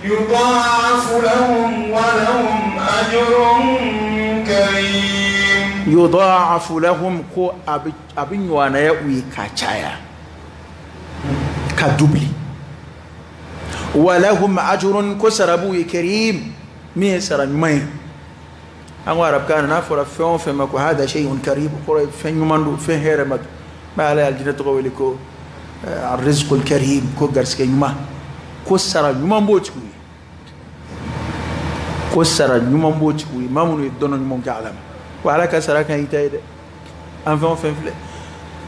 يضاعف لهم ولهم أجر كريم يضاعف لهم كو أبن وانا يأوي كاچايا كدبلي ولهم أجر كسربوي كريم ميسر مين أنا عرب كان نافر فيهم فما هذا شيء كريم قريب فين يمندو فين هرمت ما عليه الجنة تقول لكو الرزق الكريم كو غرسك يما كسر يمامبوتكوي كسر يمامبوتكوي ما منو يدون يمامك علم وعلى كسر كان يتايد أنفهم فين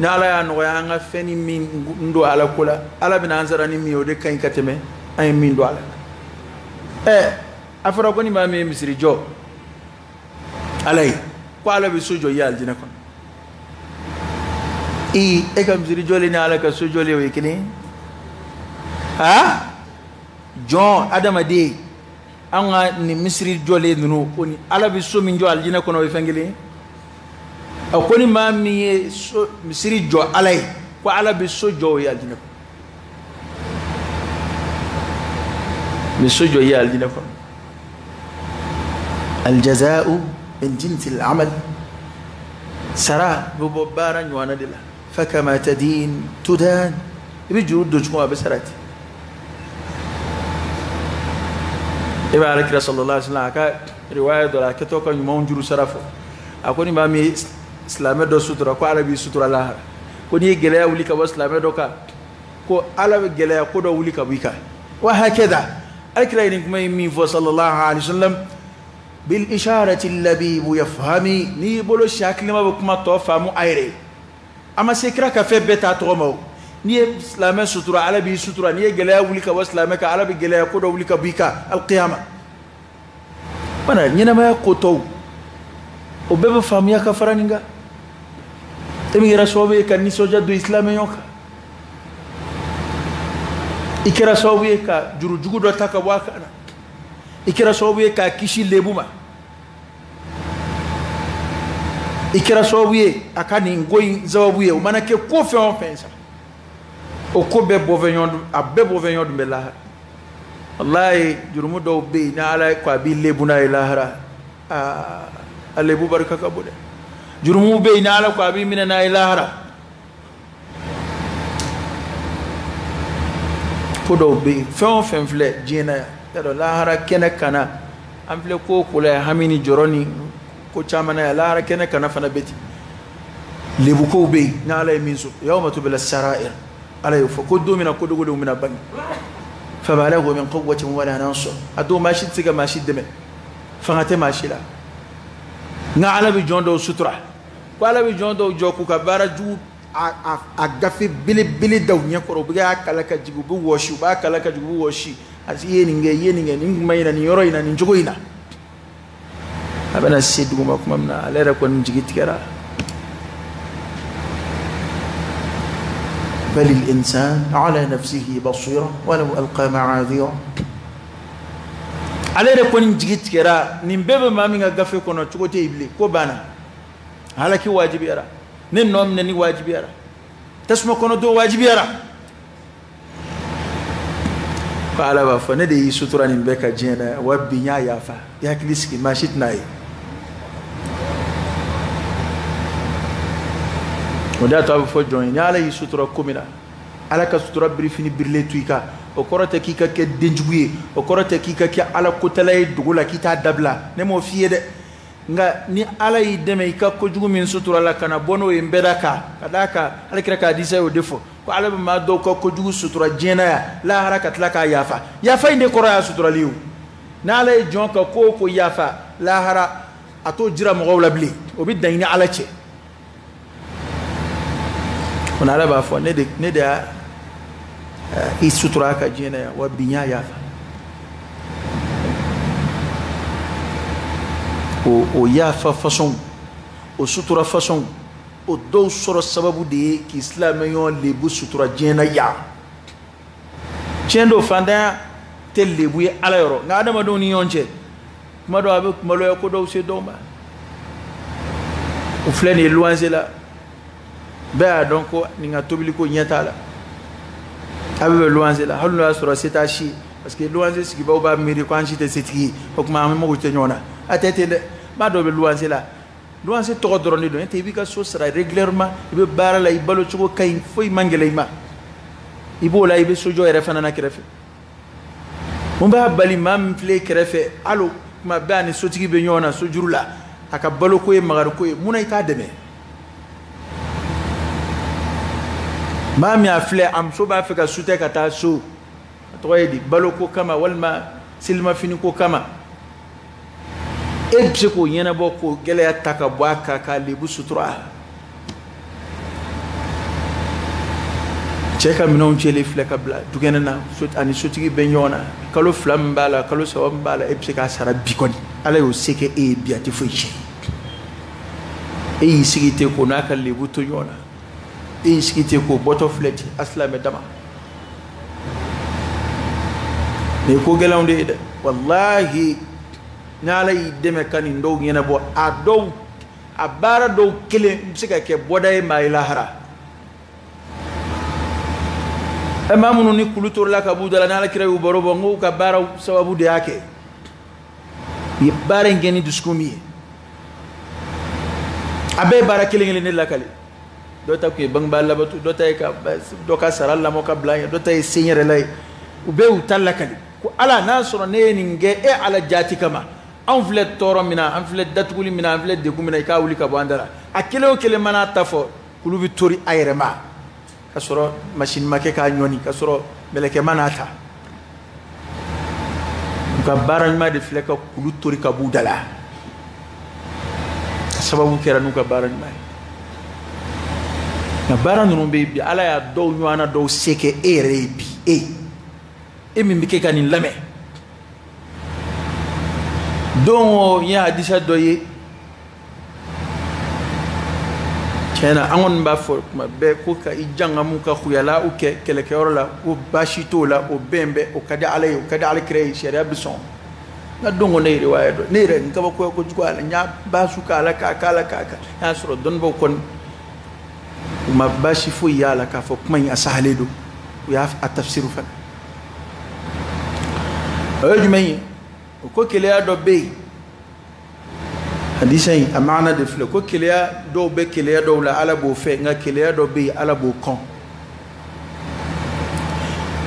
نالا نويا أنا فيني مين ندو على كلا على بنانزراني ميودة كاين كتمه أي مين دو على أفرقوني ما مي مسيري جو علي وعلى بسوجو يال جنكون إكام مسيري جو لنا على كسوجو لي ويكني John Adam Ade anga ni Misri jole nunu oni ala bi so min jo aljina kono we fengeli akoni ma mi so Misri jo alay ko ala bi so jo ya aljina mi so jo ya aljina kono الجزاء من جنس العمل سرا ببارا نوانا دلا فكما تدين تدان بجرود دجموا بسراتي إبا عليك رسول الله صلى الله عليه وسلم رواية دولا كتوكا يمون جرو سرافو أكوني مامي إسلامي دو سطرة كو عربي سطرة الله كوني جليا وليكا وإسلامي دوكا كو عربي جليا كودو وليكا بيكا وهكذا عليك رأيكم يمين صلى الله عليه وسلم بالإشارة اللبيب يفهمي ني بولو شاكل ما بكما توفامو أيري أما سيكرا كفي بيتا تومو ني إسلامي سطرة عربي سطرة ني جليا وليكا وإسلامي عربي جليا كودو وليكا بيكا القيامة mana nyina ma koto o bebe famia ka faraninga temi rasobe ka ni soja do islam yoka ikira sobe ka jurujugu do taka waka na ikira sobe ka kishi lebuma ikira sobe akani ngoi zawabuye o manake ko fe on pensa o ko be bovenyon abbe bovenyon de melaha wallahi jurumu do be na ala ko bi lebuna ilahara alebu barka kabude jurumu be na ala ko bi minana ilahara podo be fon fenfle jina ya do lahara kene kana amfle ko kula hamini joroni ko chamana ya lahara kene kana fana beti lebu ko be na ala minsu yawma tubila sarair ala yufakudu min akudu min abani فما له من قوة ولا ناصر أدو ماشي تيجا ماشي دم فهمت ماشي لا نعلم بجوندو سترة وعلى بجوندو جوكو كبارة جو أغفي بلي دو نيكورو بيجا كلاكا جيبو وشي با كلاكا جيبو وشي أزي ينينغ نينغماينا نيوروينا نينجوينا أبنا سيدو ما كمنا على ركون جيت كرا بل الإنسان على نفسه بصيرة ولو ألقى معاذيره على ركون جيت كرا نمبب ما من غفي كنا تقولي إبلي كوبانا هلاك واجب يرى ننوم نني واجب يرى تسمع كنا دو واجب يرى فعلى وفا ندي سطرة نبكى جينا وبينيا يافا ياكليسكي ما شتناي وده تابع فوجون يالا يسوترا كومينا على كسوترا بريفيني برلي تويكا وكرة كيكا كدنجوي وكرة كيكا كي على كتلاي دوغلا كيتا دبلا نمو فيه ده nga ni ala yi deme ka ko jugu min sutura la kana bono e mbedaka kadaka ala kira ka disa o defo ko ala ma do ko jugu sutura jena ya la harakat la ka yafa inde ko ya sutura liu na la jon ko yafa la hara ato jira mo wala bli o bi dayni ala che on ala ba fo ne de i sutura ka jena ya wa binya yafa o yafa façon o sutura façon o do soro sababu de ki islam yon lebu sutura jena ya chendo fanda tel lebu ya ala yoro nga adama do ni yonche kuma do abe kuma lo ko do se do ma o flene loanze la ba donc ni nga tobili ko nyata la abe loanze la halu asura setashi parce que loanze ski ba miri ko anjite setki o kuma mo ko tenyona atete ma do be loanze la loanze to doroni do te bi ka so sera régulièrement ibe bara la ibalo chugo kay foi mangele ma ibo la ibe sojo ere fana na krefe mon ba bali mam fle krefe alo ma bani sotigi be nyona sojurula aka balo ko e magar ko e muna ita deme mami afle am so ba feka sute kata so to yedi balo ko kama walma silma fini ko kama e ko yena boko gele ataka bwaka ka lebu sutura cheka minon chele fleka bla dugena na sot ani sotigi be nyona kalo flam bala kalo sawam bala e ka sara bikoni ala yo seke e biati fuiche e sigite ko naka lebu to nyona e sigite ko boto fleti asla me dama ne ko gelawde de wallahi nala ideme kan ndo ngena bo ado abara do kele msika ke boday ma ilahara amamunu ni kulutor la kabudala nala kira uborobo ngo ka bara sababu de yake bi bare ngeni duskumi abe bara kele ngene ne lakale dota ko bang balla batu dota ka doka saralla mo ka blanya dota e seigneur lay ube utalakale ko ala nasro ne ninge e ala jati kama an filɛ tɔɔrɔ min na an filɛ datuguli min na an filɛ degun min na i k'a wuli ka bɔ an da la a kelen o kelen mana ta fɔ olu bɛ tori a yɛrɛ ma ka sɔrɔ machine ma kɛ k'a ɲɔni ka sɔrɔ mɛlɛkɛ ma n'a ta u ka baara ɲuman de filɛ ka kulu tori ka b'u da la ka sababu kɛra n'u ka baara ɲuman ye nka baara ninnu bɛ yen bi ala y'a dɔw ɲɔgɔnna dɔw se kɛ e yɛrɛ ye bi e min bɛ kɛ ka nin lamɛn don ya hadisa do ye tiɲɛna an kɔni b'a fɔ kuma bɛɛ ko ka i janga mun ka khuyala u kɛ kɛlɛkɛyɔrɔ la ko baasi t'o la o bɛn bɛ o ka di ala ye o ka di ala kira ye sariya bɛ sɔn n ka don ko ne yɛrɛ waya dɔn ne yɛrɛ nin kabako ko jugu a la n y'a baasu k'a la k'a k'a la k'a kan n y'a sɔrɔ dɔnnibaw kɔni u ma baasi foyi y'a la k'a fɔ kuma in a sahalen don u y'a a tafsiru fana o ye jumɛn ye ko keleya dɔ bɛ yen hadisa in a maana de filɛ ko keleya dɔw bɛ keleya dɔw la ala b'o fɛ nka keleya dɔ bɛ yen ala b'o kɔn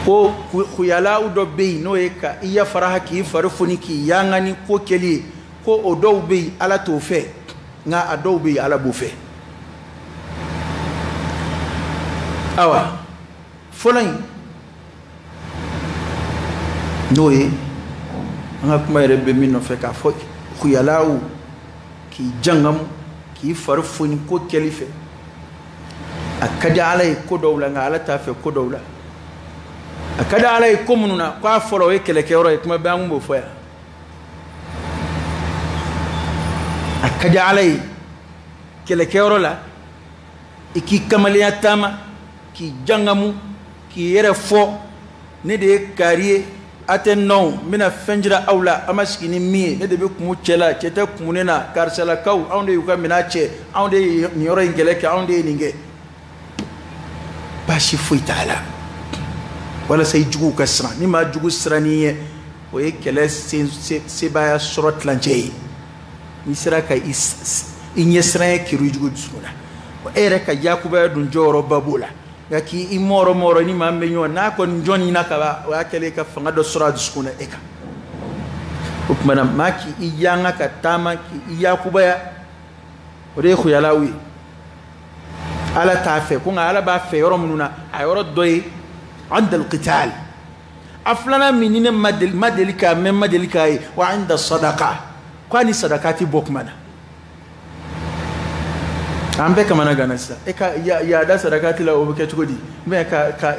ko khuyalaw dɔ bɛ yen n'o ye ka i yafara k'i fari foni k'i yanga ni ko kɛli ye ko o dɔw bɛ yen ala t'o fɛ nka a dɔw bɛ yen ala b'o fɛ awa fɔlɔ in n'o ye an ka kuma yɛrɛ bɛ min nɔfɛ k'a fɔ khuyalaw k'i jangamu k'i fari foni ko kɛli fɛ a ka di ala ye ko dɔw la nka ala t'a fɛ ko dɔw la a ka di ala ye ko minnu na k'a fɔlɔ o ye kɛlɛkɛyɔrɔ ye kuma bɛɛ an kun b'o fɔ yan a ka di ala ye kɛlɛkɛyɔrɔ la i k'i kamalenya taama k'i jangamu k'i yɛrɛ fɔ ne de ye kaari ye a tɛ nɔn n bɛna fɛn jira aw la a ma sigi ni min ye ne de bɛ kumu cɛ la cɛ tɛ kumu ne na karisalakaw anw de y'u ka minɛn cɛ anw de ye nin yɔrɔ in kɛlɛ kɛ anw de ye nin kɛ baasi foyi t'a la walasa i juguw ka siran ni maa jugu siran n'i ye o ye kɛlɛ sebaaya sɔrɔ tilancɛ ye n'i sera ka i ɲɛsiran ye kiri jugu dusukun na e yɛrɛ ka yakubaya dun jɔyɔrɔba b'o la nka k'i mɔrɔ ni maa min bɛ ɲɔgɔn n'a kɔni jɔn ɲina ka ban o y'a kɛlen ka fanga dɔ sɔrɔ a dusukun na e kan o tuma na maa k'i yanga ka taama k'i yakubaya o de ye khuyalaw ye ala tafe ko ala ba fe yoro mununa a yoro doy عند القتال افلنا منين مدلكا من مدلكا وعند الصدقه كاني صدقاتي بوكمنا ام بك منا غنسا يا دا صدقاتي لا وبك تقولي ما كا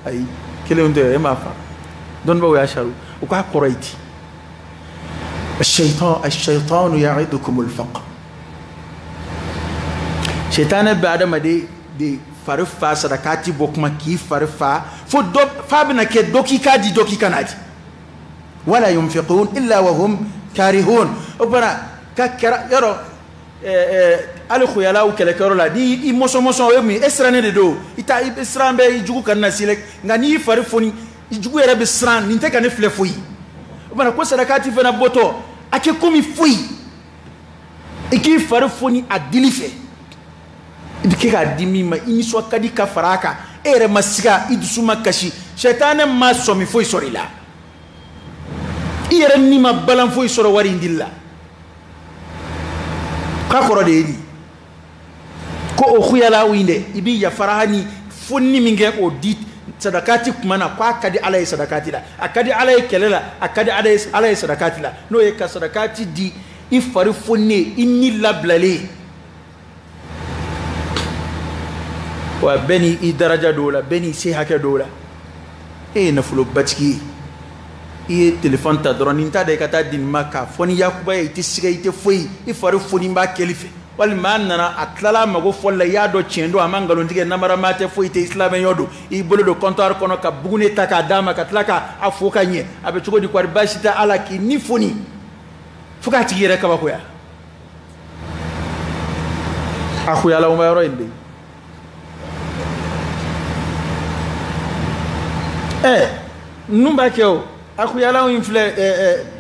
اي كلهم ده ما فا دون بو يا شارو وكا قريتي الشيطان يعدكم الفقر شيطان بعد ما دي farfa sadakati bokma ki farfa fo do fabna ke dokika di dokika nadi wala yunfiqun illa wa hum karihun obana kakara yaro al khuyala u kele karola di i moso mi esrane de do ita esran be jugu kan nasile ngani farfoni jugu era be sran ni teka ne flefoi obana ko sadakati fena boto ake komi foi iki farfoni adilife idike ka dimi ma iniswa kadi ka faraka ere masiga idusuma kashi shaytan ma somi foi sorila ere ni ma balan foi soro wari ndilla ka koro de ni ko o khuyala winde ibi ya farahani funni minge o dit sadakati kumana kwa kadi alay sadakati la akadi alay kelela akadi alay sadakati la no e ka sadakati di ifari funni inni lablale wa beni i daraja dola beni se hake dola na fulo batiki i telefon ta dron inta de kata din maka foni yakuba ya iti siga ite foi i faru foni ba kelife wal man nana atlala mago folla ya do chendo amangalo ndige namara mate foi te islam yodo i bolo do comptoir kono ka bugune taka dama katlaka afoka nye abe chugo di kwar bashita ala ki ni foni fuka tigire ka bakoya akhuya la umayro inde numba keo akuyala infle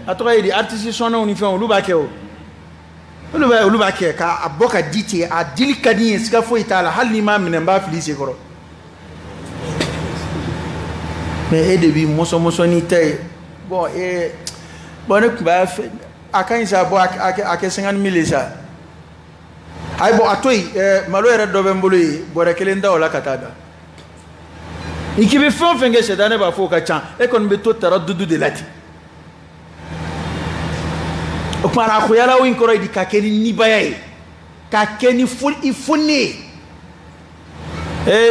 atoka di artiste sona unifon luba keo luba ke ka aboka dite a dilikani sika fo itala halni ma minen ba filise koro mais debi moso ni tay bon bon ba akan sa bo ak 50,000 sa hay bo atoy malo era do be mbulu bo rekelenda wala katada ikibe fon fenge shedane ba fo ka chan e kon be to taraddudu de lati o para ko yala win ko di ka keni ni baye ka keni ful ifuni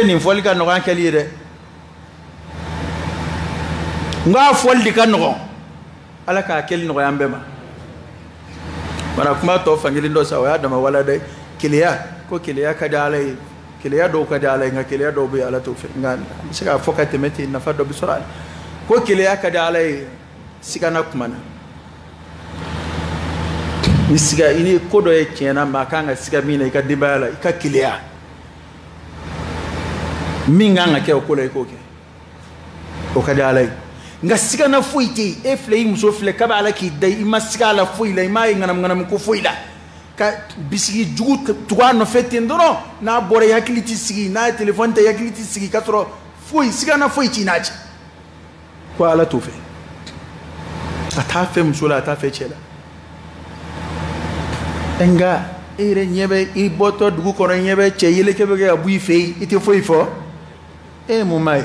ni fol ka no kan kali de nga fol di kan no ala ka keli no yambe ma para kuma to fangili ndo sa wa dama wala de kiliya ko kiliya ka dalai kiliya do ka da alai nga kiliya do be ala to nga sika foka temeti na fado bisora ko kiliya ka da alai sika na kumana misiga ini kodo e kena makanga sika mina ka dibala ka kiliya minga nga ke ko le ko ke o ka da alai nga sika na fuiti e flei muso fle ka bala ki dai imasika la fuila mai ngana ko fuila ka bisigi jugu tuwa no fete ndoro na bore yakiliti sigi na telefone te yakiliti sigi katro foi siga na foi tinaji ko ala tufe atafe musula atafe chela enga ere nyebe i boto dugu kono nyebe cheyele kebe ga bui fei ite foi fo mu mai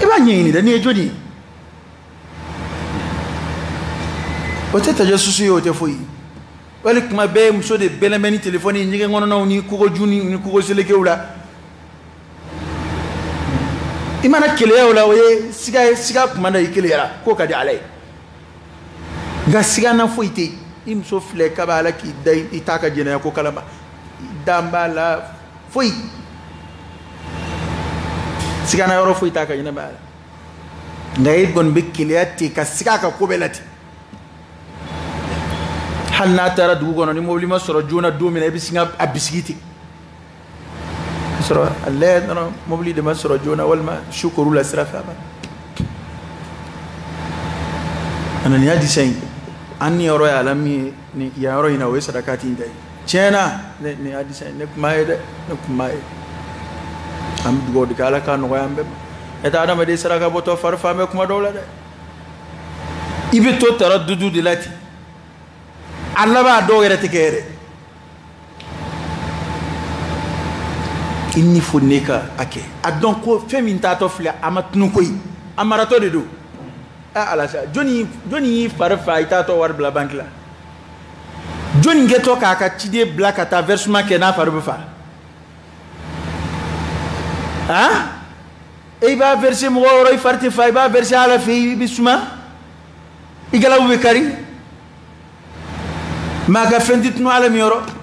ba nyini da ne jodi peut-être je suis au téléphone wala kuma be muso de belemeni téléphone nyige ngono na ni kugo juni ni kugo seleke wala imana kele wala we siga kuma na ikele yara ko kadi alai ga siga na foite imso fle kabala ki dai itaka jena ko kalaba dambala foi siga na yoro foi taka jena bala ngai gon be kele atti ka siga ka ko belati halna tara dugu kono ni mobli ma soro jona do mina bisinga abisigiti soro alle no mobli de ma soro jona wal ma shukuru la srafa ba ana ni hadi sen anni yoro ya lami ni yoro ina we sadakati ndai chena ni hadi sen ne kumai am dugo de kala kan no yambe eta adama de sadaka boto farfa me kuma dola de ibe to taraddudu dilati Allah ba do yere tekere inni foneka ake adon ko femi ntato fle amatnu koy amarato de do ala sa joni farfa itato war bla bank la joni geto ka ka tide black ata versement ke na farba fa e ba verser mo roy farti fa ba verser ala fi bisuma igala wu kari ma ga fendit no ala mi yoro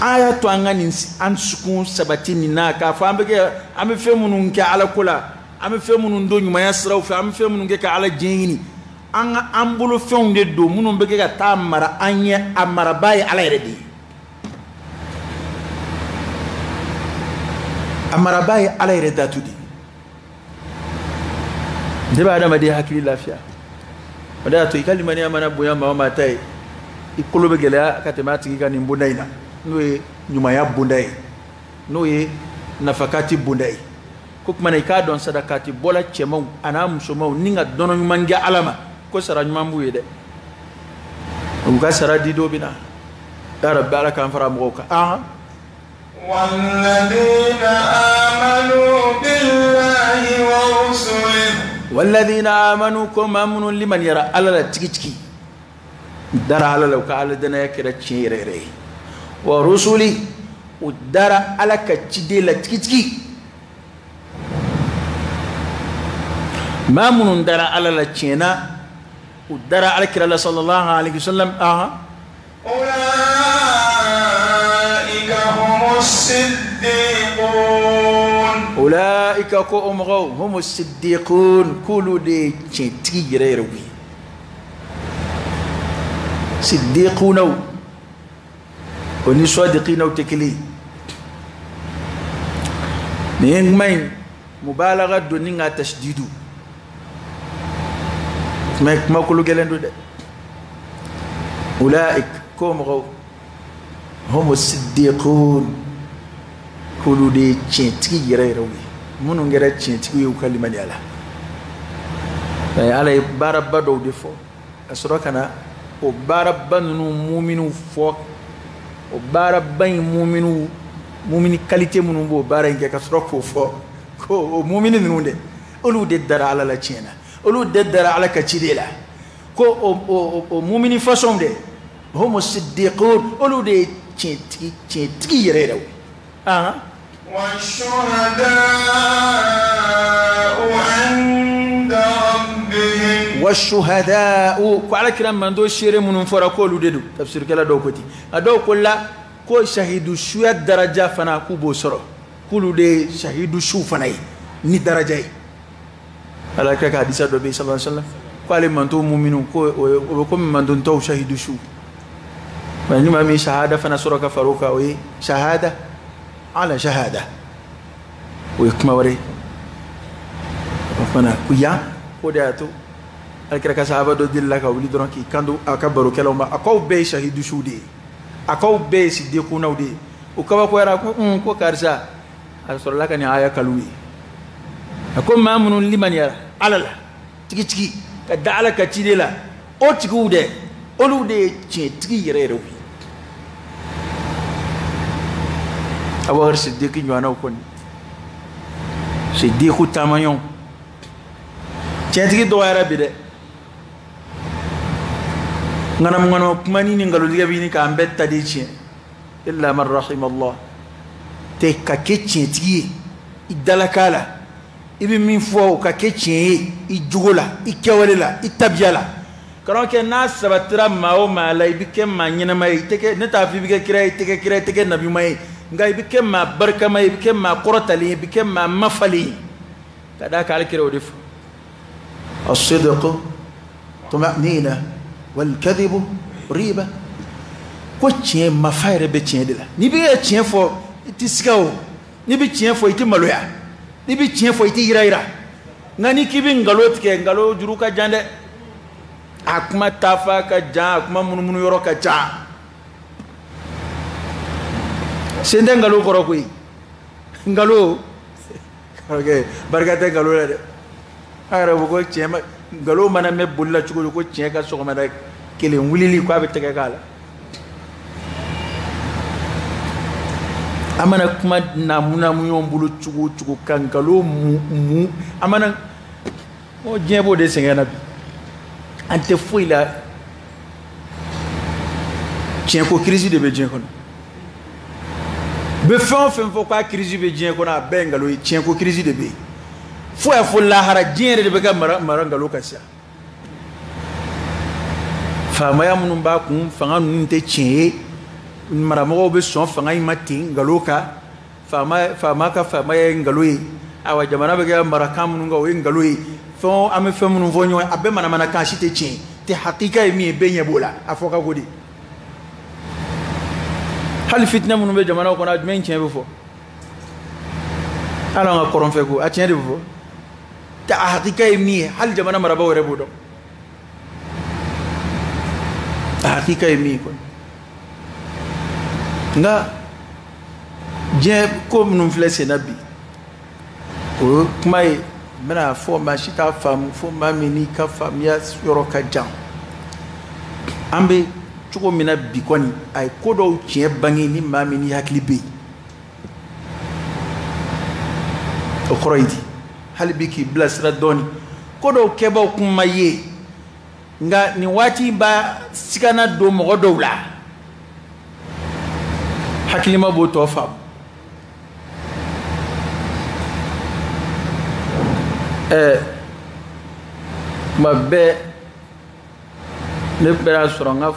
aya to angani an sukun sabatini na ka fa ambege am fe munun ke ala kula am fe munun do nyuma yasraw fa am fe munun ke ka ala jengini an ambulu feunde do munun bege ka tamara anye amara bay ala redi amara bay ala reda tudi deba da madi hakili lafiya wada to ikali mani amana boya mama tay ikolo be gele ka temati ga ni mbudaina noye nyuma ya bundai noye nafakati bundai ko kuma ne ka don sadakati bola chema ana musoma ninga dono nyumangia alama ko sara nyumambu yede o ga sara dido bina ya rabbi alaka anfara moka والذين آمنوا بالله ورسله والذين آمنوا كما آمنوا لمن يرى على تيكي دار على لو قال دنا يكره تشيري ورسولي ودار على كتشدي لتكتكي ما من دار على لتشينا ودار على كرا صلى الله عليه وسلم أولئك هم الصديقون أولئك هم الصديقون كلوا دي تشتكي ريروي صديقون وني صادقين او تكلي نين ماي مبالغه دونيغا تشديد ما كلو جلندو ده اولئك هم الصديقون كلوا دي تشتي يريروي منو غير تشتي يو كلمه دي الله اي على بارب دو ديفو اسركنا وبارب نو مؤمنو فوق o bara ban mu'mini qualité munun bo bara nke ka soro ko fo ko mu'mini nunde olu de dara ala la chena olu de dara ala ka chidela ko o mu'mini façon de homo siddiqun olu de chenti yere rew والشهداء وعلى كلام من دو شيري من فرقوا ددو تفسير كلا دو كوتي ادو كلا كو شهيد شو درجه فنا كو بوسرو كلو دي شهيد شو فناي ني درجه على كذا حديث النبي صلى الله عليه وسلم قال من تو مؤمن كو من دون تو شهيد شو يعني ما مي شهاده فنا سرك فاروكا وي شهاده على شهاده ويكما وري فنا كيا وداتو alkira ka sahaba do dilla ka wuli doron ki kando akabaru keloma akaw be shahidu shudi akaw be siddiqu nawdi o kawa ko era ko karsa rasulullah kan aya kalwi akom mamunun liman yara alala tigi ka dala ka tidela o tigude olude ci tigi yere rewi awar siddiqi nyana ko ni siddiqu tamayon tigi do ara bide ngano kumani ni ngalo diga bini ka ambetta di ci illa man rahim Allah te ka kecce tigi idalakala ibi min fo ka kecce i jugula i kewala i tabyala karon ke nas sabatira mawo malai bike ma nyina mai teke neta fi bike kire teke nabi mai ngai bike ma barka mai bike ma qortali bike ma mafali kada ka alkire odif الصدق طمأنينة والكذب ريبة كوتشي ما فاير بتشي دلا نبي تشي فو تسكاو نبي تشي فو يتي مالويا نبي تشي فو يتي يرايرا ngani kibi ngalot ke ngalo juruka jande akuma tafa ka ja akuma munumunu yoro ka ja sende ngalo koro kuy ngalo okay barkate ngalo la de ara bugo chema ngalo mana me bulla chugo ko cheka so ma da kele wulili ko abe tege kala amana kuma namuna mu yombulu cugu kankalo mu amana o jebo de sengena bi ante foi la tien ko crise de be dien kono be fon fo kwa crise be dien kono abengalo tien ko crise de be fo ya fo la hara dien de be ka marangalo kasia fama ya munun ba kun fanga nun te tien maramo be son fanga imatin galoka fama ya ngaloyi awa jamana be ga marakam nun ga we ngaloyi fo ame fem nun vonyo abe mana kan shite tien te hakika mi be nyebola afoka godi hal fitna mun be jamana ko na men tien be fo ala nga koron fe ko a tien de fo ta hakika mi hal jamana maraba wore bodo hakika mi ko nga je ko mun flesse nabi o mai mena fo ma shika fam fo ma mini ka fam ya yoro ka jam ambe chuko mina bikoni ay kodo tie bangi ni ma mini hakli be o khoroidi hal biki blasra doni kodo keba kuma ye nga ni wati ba sikana do mo dowla hakli ma bo to fam ma be ne bera soronga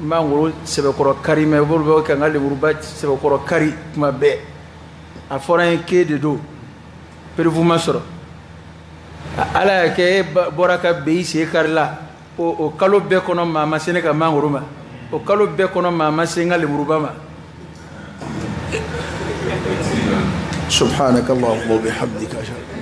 mangoro sebe koro kari me bolbo ka ngale muruba sebe koro kari ma be a foran ke de do per vous masoro ala ke boraka be se karla o kalo be kono mama sene ka mangoro ma o kalo be kono mama se ngale muruba ma subhanaka allahumma wa bihamdika ashhadu